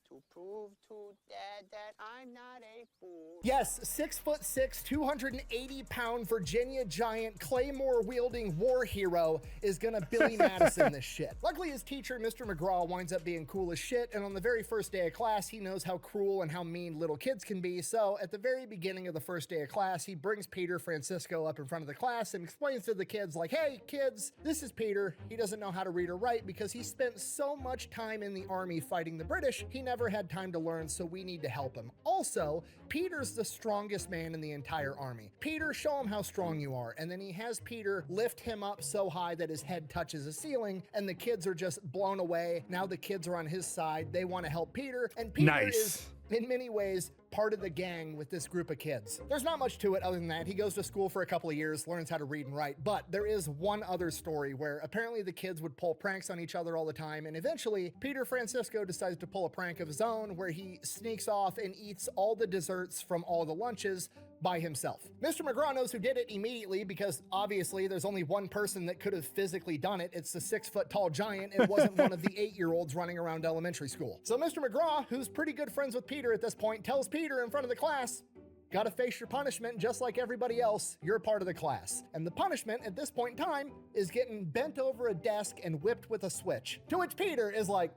to prove to Dad that I'm not a fool. Yes, 6'6", 280-pound Virginia giant, Claymore-wielding war hero is gonna Billy Madison this shit. Luckily, his teacher, Mr. McGraw, winds up being cool as shit, and on the very first day of class, he knows how cruel and how mean little kids can be, so at the very beginning of the first day of class, he brings Peter Francisco up in front of the class and explains to the kids, like, hey, kids, this is Peter. He doesn't know how to read or write because he spent so much time in the army fighting the British, he never had time to learn, so we need to help him. Also, Peter's the strongest man in the entire army. Peter, show him how strong you are. And then he has Peter lift him up so high that his head touches the ceiling, and the kids are just blown away. Now the kids are on his side. They want to help Peter, and Peter is, in many ways, part of the gang with this group of kids. There's not much to it other than that. He goes to school for a couple of years, learns how to read and write, but there is one other story where apparently the kids would pull pranks on each other all the time, and eventually Peter Francisco decides to pull a prank of his own where he sneaks off and eats all the desserts from all the lunches by himself. Mr. McGraw knows who did it immediately because obviously there's only one person that could have physically done it. It's the 6-foot-tall giant. It wasn't one of the 8-year-olds running around elementary school. So Mr. McGraw, who's pretty good friends with Peter at this point, tells Peter in front of the class, gotta face your punishment just like everybody else. You're part of the class. And the punishment at this point in time is getting bent over a desk and whipped with a switch. To which Peter is like,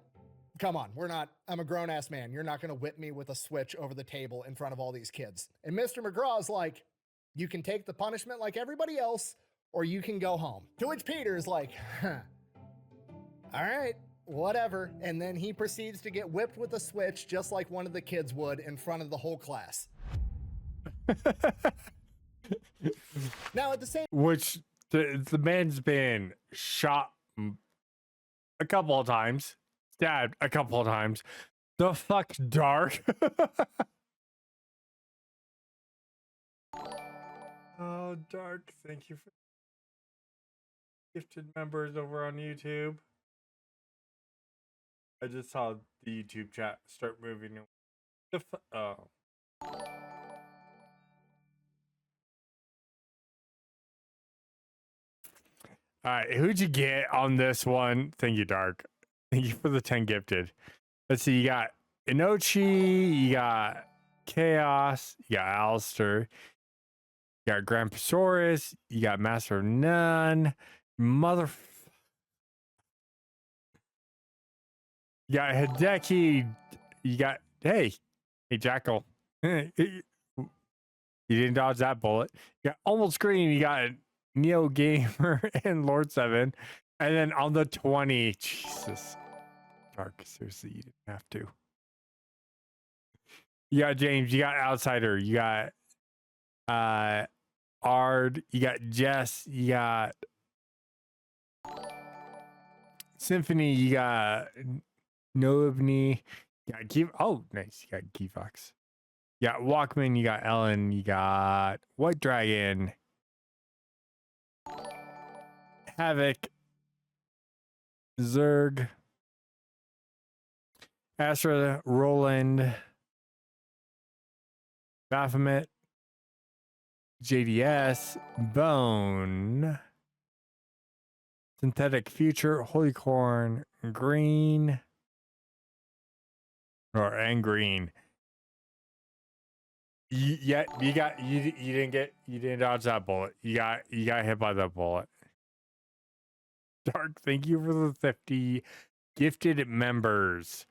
come on, I'm a grown-ass man. You're not gonna whip me with a switch over the table in front of all these kids. And Mr. McGraw's like, you can take the punishment like everybody else, or you can go home. To which Peter's like, all right, whatever. And then he proceeds to get whipped with a switch just like one of the kids would in front of the whole class. Now at the same... Which the man's been shot a couple of times. Stabbed a couple of times. The fuck, Dark? Oh, Dark, thank you for gifted members over on YouTube. I just saw the YouTube chat start moving. Oh. Alright, who'd you get on this one? Thank you, Dark. Thank you for the 10 gifted. Let's see, you got Inochi, you got Chaos, you got Alistair, you got Grandpasaurus, you got Master of None, you got Hideki, you got, hey, Hey, Jackal. You didn't dodge that bullet. You got almost green. You got Neo Gamer and Lord 7. And then on the 20, Jesus. Dark, seriously, you didn't have to. You got James, you got Outsider, you got Ard, you got Jess, you got Symphony, you got Noebny, you got Key. Oh, nice, you got Keyfox. You got Walkman, you got Ellen, you got White Dragon, Havoc, Zerg, Astra, Roland, Baphomet, JDS, Bone, Synthetic Future, Holy Corn, Green, and Green. You didn't dodge that bullet. You got hit by that bullet. Dark, thank you for the 50 gifted members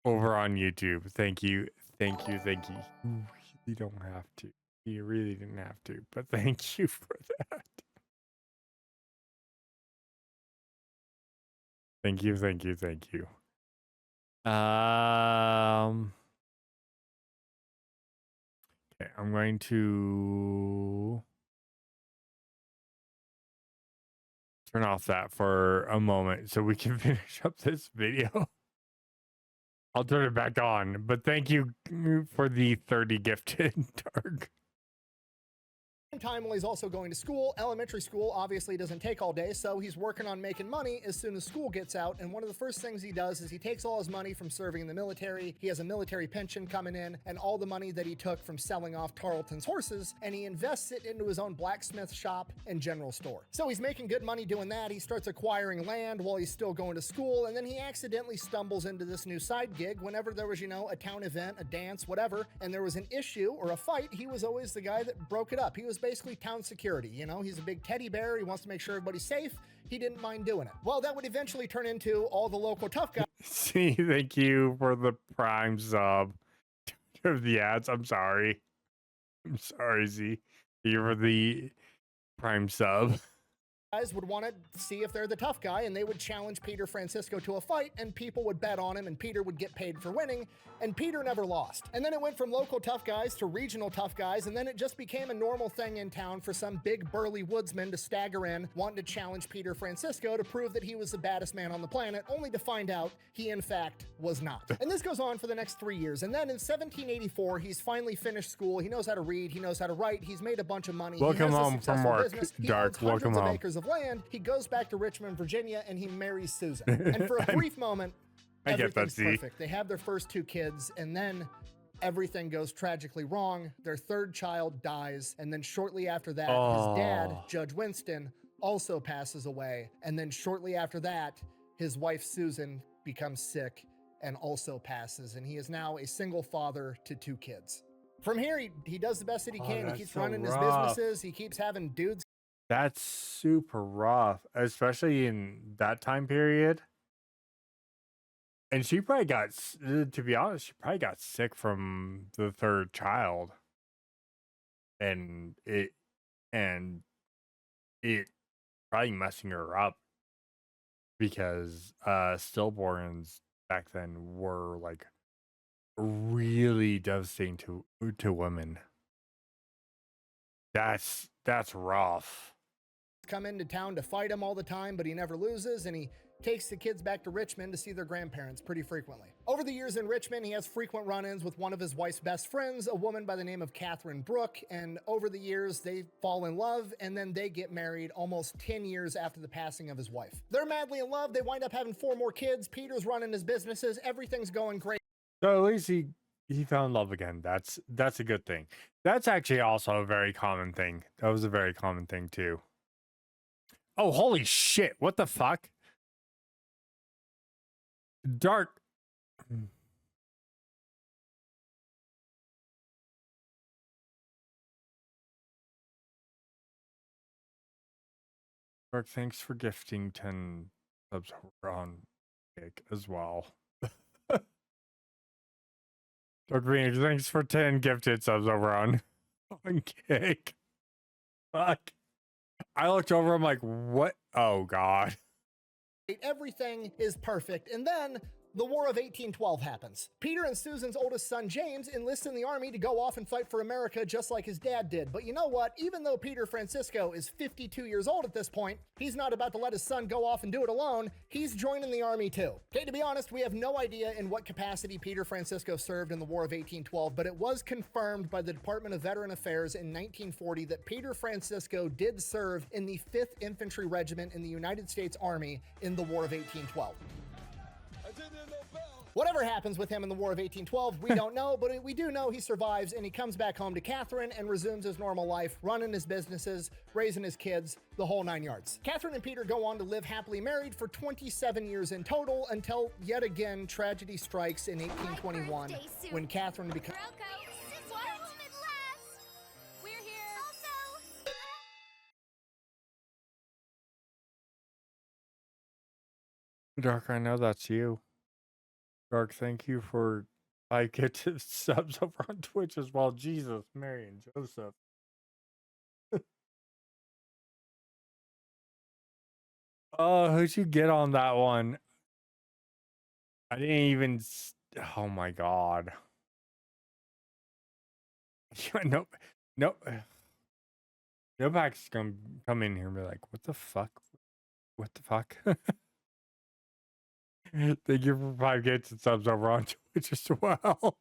over on YouTube. Thank you. You really don't have to. You really didn't have to, but thank you for that. Thank you. Okay, I'm going to turn off that for a moment so we can finish up this video. I'll turn it back on, but thank you for the 30 gifted, Dark. Time while he's also going to school. Elementary school obviously doesn't take all day, so he's working on making money as soon as school gets out, and one of the first things he does is he takes all his money from serving in the military. He has a military pension coming in, and all the money that he took from selling off Tarleton's horses, and he invests it into his own blacksmith shop and general store. So he's making good money doing that. He starts acquiring land while he's still going to school, and then he accidentally stumbles into this new side gig. Whenever there was, a town event, a dance, whatever, and there was an issue or a fight, he was always the guy that broke it up. He was basically town security. He's a big teddy bear. He wants to make sure everybody's safe. He didn't mind doing it. Well, that would eventually turn into all the local tough guys. See, thank you for the prime sub of the ads. I'm sorry, Z. Thank you for the prime sub. Guys would want to see if they're the tough guy, and they would challenge Peter Francisco to a fight, and people would bet on him, and Peter would get paid for winning, and Peter never lost. And then it went from local tough guys to regional tough guys, and then it just became a normal thing in town for some big burly woodsman to stagger in, wanting to challenge Peter Francisco to prove that he was the baddest man on the planet, only to find out he in fact was not. And this goes on for the next 3 years, and then in 1784, he's finally finished school. He knows how to read, he knows how to write, he's made a bunch of money. Welcome home from work, Dark. Welcome home. Acres of land. He goes back to Richmond, Virginia, and he marries Susan. And for a brief moment, everything's perfect. They have their first 2 kids, and then everything goes tragically wrong. Their 3rd child dies, and then shortly after that, his dad, Judge Winston, also passes away. And then shortly after that, his wife Susan becomes sick and also passes, and he is now a single father to 2 kids. From here, he does the best that he can. He keeps running his businesses. He keeps having dudes. That's super rough, especially in that time period. And she probably got, to be honest, she probably got sick from the 3rd child. And it probably messing her up because stillborns back then were like really devastating to women. That's rough. Come into town to fight him all the time, but he never loses, and he takes the kids back to Richmond to see their grandparents pretty frequently. Over the years in Richmond, he has frequent run-ins with one of his wife's best friends, a woman by the name of Catherine Brooke, and over the years, they fall in love, and then they get married almost 10 years after the passing of his wife. They're madly in love. They wind up having 4 more kids. Peter's running his businesses. Everything's going great. So at least he found love again. That's a good thing. That's actually also a very common thing. That was a very common thing too. Oh, holy shit. What the fuck? Dark. Dark, thanks for gifting 10 subs on Kick as well. Dark Phoenix, thanks for 10 gifted subs over on Cake. Fuck. I looked over, I'm like, what? Oh, God. Everything is perfect. And then the War of 1812 happens. Peter and Susan's oldest son, James, enlists in the army to go off and fight for America just like his dad did. But you know what? Even though Peter Francisco is 52 years old at this point, he's not about to let his son go off and do it alone. He's joining the army too. Okay, to be honest, we have no idea in what capacity Peter Francisco served in the War of 1812, but it was confirmed by the Department of Veteran Affairs in 1940 that Peter Francisco did serve in the 5th Infantry Regiment in the United States Army in the War of 1812. Whatever happens with him in the War of 1812, we don't know, but we do know he survives and he comes back home to Catherine and resumes his normal life, running his businesses, raising his kids, the whole 9 yards. Catherine and Peter go on to live happily married for 27 years in total until yet again tragedy strikes in 1821 when Catherine becomes... Dark, I know that's you. Dark, thank you for get subs over on Twitch as well. Jesus, Mary, and Joseph. Oh, who'd you get on that one? I didn't even. Oh my God. Nope. Nope. Nobody's gonna come in here and be like, what the fuck? What the fuck? Thank you for 5 gifts and subs over on Twitch as well.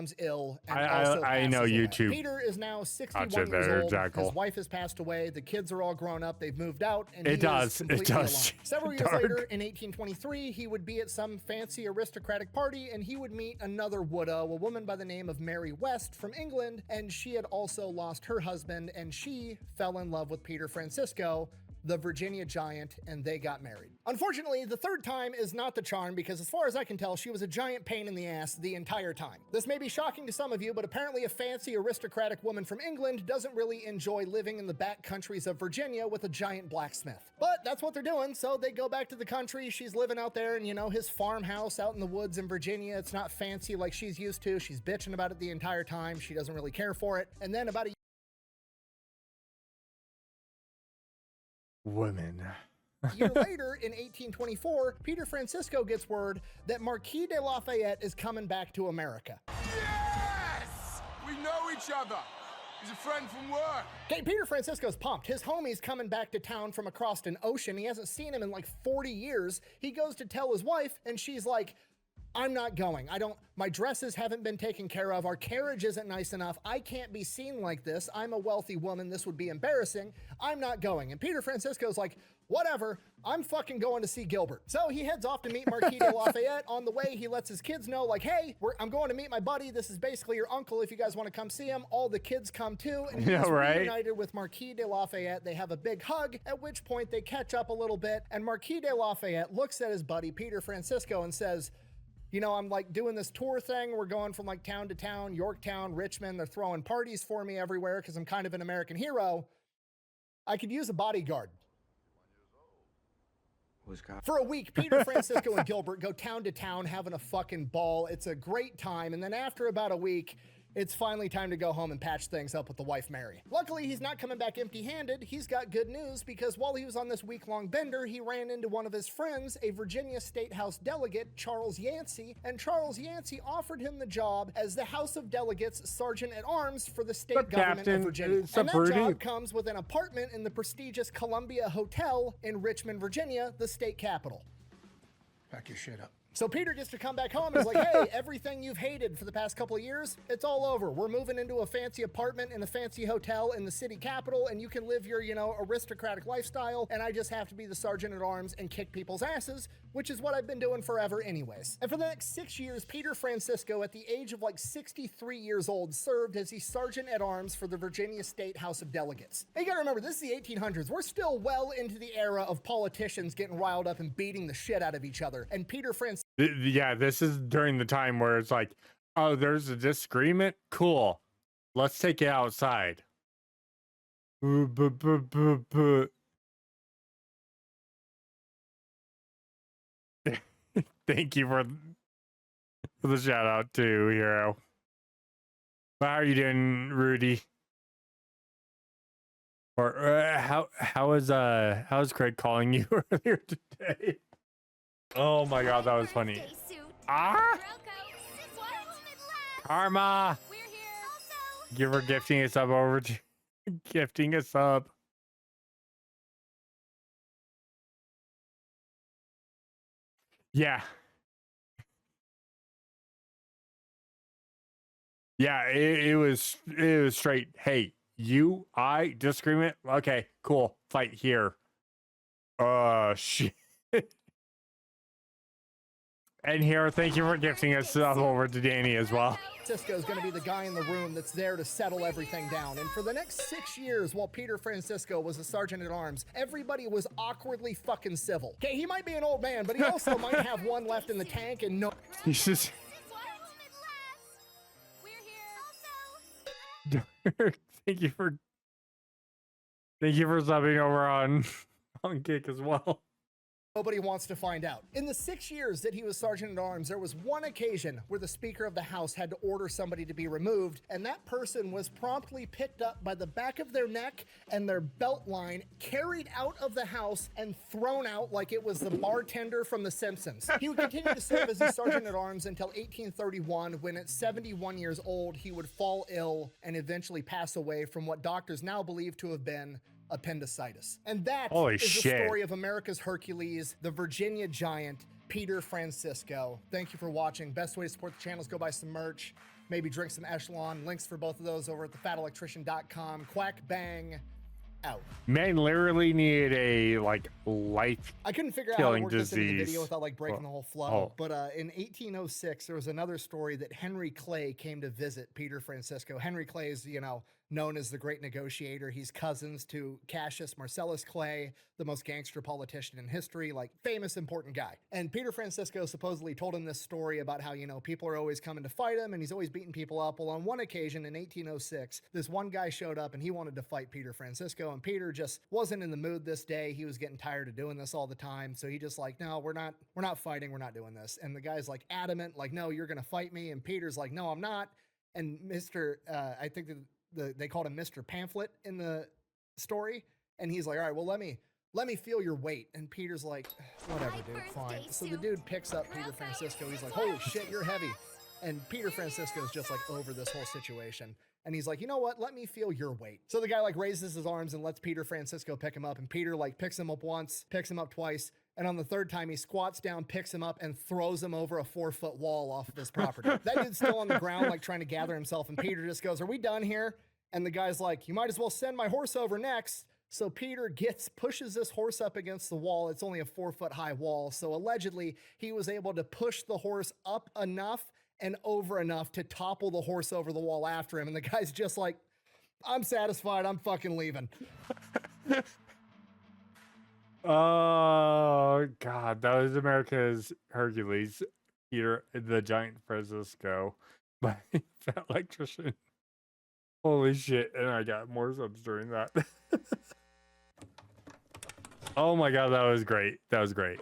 becomes ill and also I know passes away. YouTube. Peter is now 61 Gotcha years there, old. Jackal. His wife has passed away. The kids are all grown up. They've moved out, and It he does. is completely It does. alone. Several years Dark. later, in 1823, he would be at some fancy aristocratic party, and he would meet another widow, a woman by the name of Mary West from England, and she had also lost her husband, and she fell in love with Peter Francisco, the Virginia giant, and they got married. Unfortunately, the third time is not the charm because as far as I can tell, she was a giant pain in the ass the entire time. This may be shocking to some of you, but apparently a fancy aristocratic woman from England doesn't really enjoy living in the back countries of Virginia with a giant blacksmith. But that's what they're doing, so they go back to the country. She's living out there in, you know, his farmhouse out in the woods in Virginia. It's not fancy like she's used to. She's bitching about it the entire time. She doesn't really care for it. And then about a Women. year later, in 1824, Peter Francisco gets word that Marquis de Lafayette is coming back to America. Yes! We know each other. He's a friend from work. Okay, Peter Francisco's pumped. His homie's coming back to town from across an ocean. He hasn't seen him in like 40 years. He goes to tell his wife, and she's like, I'm not going. My dresses haven't been taken care of. Our carriage isn't nice enough. I can't be seen like this. I'm a wealthy woman. This would be embarrassing. I'm not going. And Peter Francisco's like, whatever, I'm fucking going to see Gilbert. So he heads off to meet Marquis de Lafayette. On the way, he lets his kids know, like, hey, I'm going to meet my buddy. This is basically your uncle if you guys want to come see him. All the kids come too. And he's reunited with Marquis de Lafayette. They have a big hug, at which point they catch up a little bit. And Marquis de Lafayette looks at his buddy, Peter Francisco, and says, you know, I'm like doing this tour thing. We're going from like town to town, Yorktown, Richmond. They're throwing parties for me everywhere because I'm kind of an American hero. I could use a bodyguard. For a week, Peter Francisco and Gilbert go town to town having a fucking ball. It's a great time. And then after about a week, it's finally time to go home and patch things up with the wife, Mary. Luckily, he's not coming back empty-handed. He's got good news because while he was on this week-long bender, he ran into one of his friends, a Virginia State House delegate, Charles Yancey, and Charles Yancey offered him the job as the House of Delegates Sergeant-at-Arms for the state government of Virginia. And that job comes with an apartment in the prestigious Columbia Hotel in Richmond, Virginia, the state capital. Pack your shit up. So Peter gets to come back home and is like, hey, everything you've hated for the past couple of years, it's all over. We're moving into a fancy apartment in a fancy hotel in the city capital, and you can live your, you know, aristocratic lifestyle, and I just have to be the sergeant at arms and kick people's asses, which is what I've been doing forever anyways. And for the next 6 years, Peter Francisco, at the age of like 63 years old, served as the sergeant at arms for the Virginia State House of Delegates. And you gotta remember, this is the 1800s. We're still well into the era of politicians getting riled up and beating the shit out of each other. And Peter Francisco... Yeah, this is during the time where it's like, oh, there's a disagreement? Cool. Let's take it outside. Thank you for the shout out too, Hero. How are you doing, Rudy? Or how's Craig calling you earlier today? Oh my god, that was funny. Ah, Karma. Give her gifting a sub over to gifting a sub. Yeah. Yeah, it was straight. Hey, I disagreement. Okay, cool. Fight here. Shit. And here, thank you for gifting us sub over to Danny as well. Francisco is going to be the guy in the room that's there to settle everything down. And for the next 6 years, while Peter Francisco was a sergeant at arms, everybody was awkwardly fucking civil. Okay, he might be an old man, but he also might have one left in the tank and no. He's just. Thank you for subbing over on Kick as well. Nobody wants to find out. In the 6 years that he was sergeant at arms, there was one occasion where the Speaker of the House had to order somebody to be removed, and that person was promptly picked up by the back of their neck and their belt line, carried out of the House and thrown out like it was the bartender from The Simpsons. He would continue to serve as a sergeant at arms until 1831, when at 71 years old, he would fall ill and eventually pass away from what doctors now believe to have been appendicitis. And that is the story of America's Hercules, the Virginia giant, Peter Francisco. Thank you for watching. Best way to support the channel is go buy some merch, maybe drink some Echelon. Links for both of those over at thefatelectrician.com. Quack bang out. Man literally needed a life. I couldn't figure out how to work this into the disease. video without breaking the whole flow. But in 1806, there was another story that Henry Clay came to visit Peter Francisco. Henry Clay is, known as the Great Negotiator. He's cousins to Cassius Marcellus Clay, the most gangster politician in history, famous, important guy. And Peter Francisco supposedly told him this story about how, people are always coming to fight him and he's always beating people up. Well, on one occasion in 1806, this one guy showed up and he wanted to fight Peter Francisco, and Peter just wasn't in the mood this day. He was getting tired of doing this all the time. So he just no, we're not fighting. We're not doing this. And the guy's adamant, no, you're going to fight me. And Peter's no, I'm not. And I think that they called him Mr. Pamphlet in the story, and he's all right, well, let me feel your weight. And Peter's whatever, dude, fine. So the dude picks up Peter Francisco. He's holy shit, you're heavy. And Peter Francisco's just over this whole situation. And he's you know what? Let me feel your weight. So the guy raises his arms and lets Peter Francisco pick him up. And Peter picks him up once, picks him up twice. And on the third time, he squats down, picks him up, and throws him over a 4-foot wall off of his property. That dude's still on the ground, trying to gather himself. And Peter just goes, are we done here? And the guy's you might as well send my horse over next. So Peter pushes this horse up against the wall. It's only a 4-foot high wall. So allegedly, he was able to push the horse up enough and over enough to topple the horse over the wall after him. And the guy's just I'm satisfied. I'm fucking leaving. Oh god, that was America's Hercules, Peter the Giant Francisco by Fat Electrician. Holy shit, and I got more subs during that. Oh my god, that was great. That was great.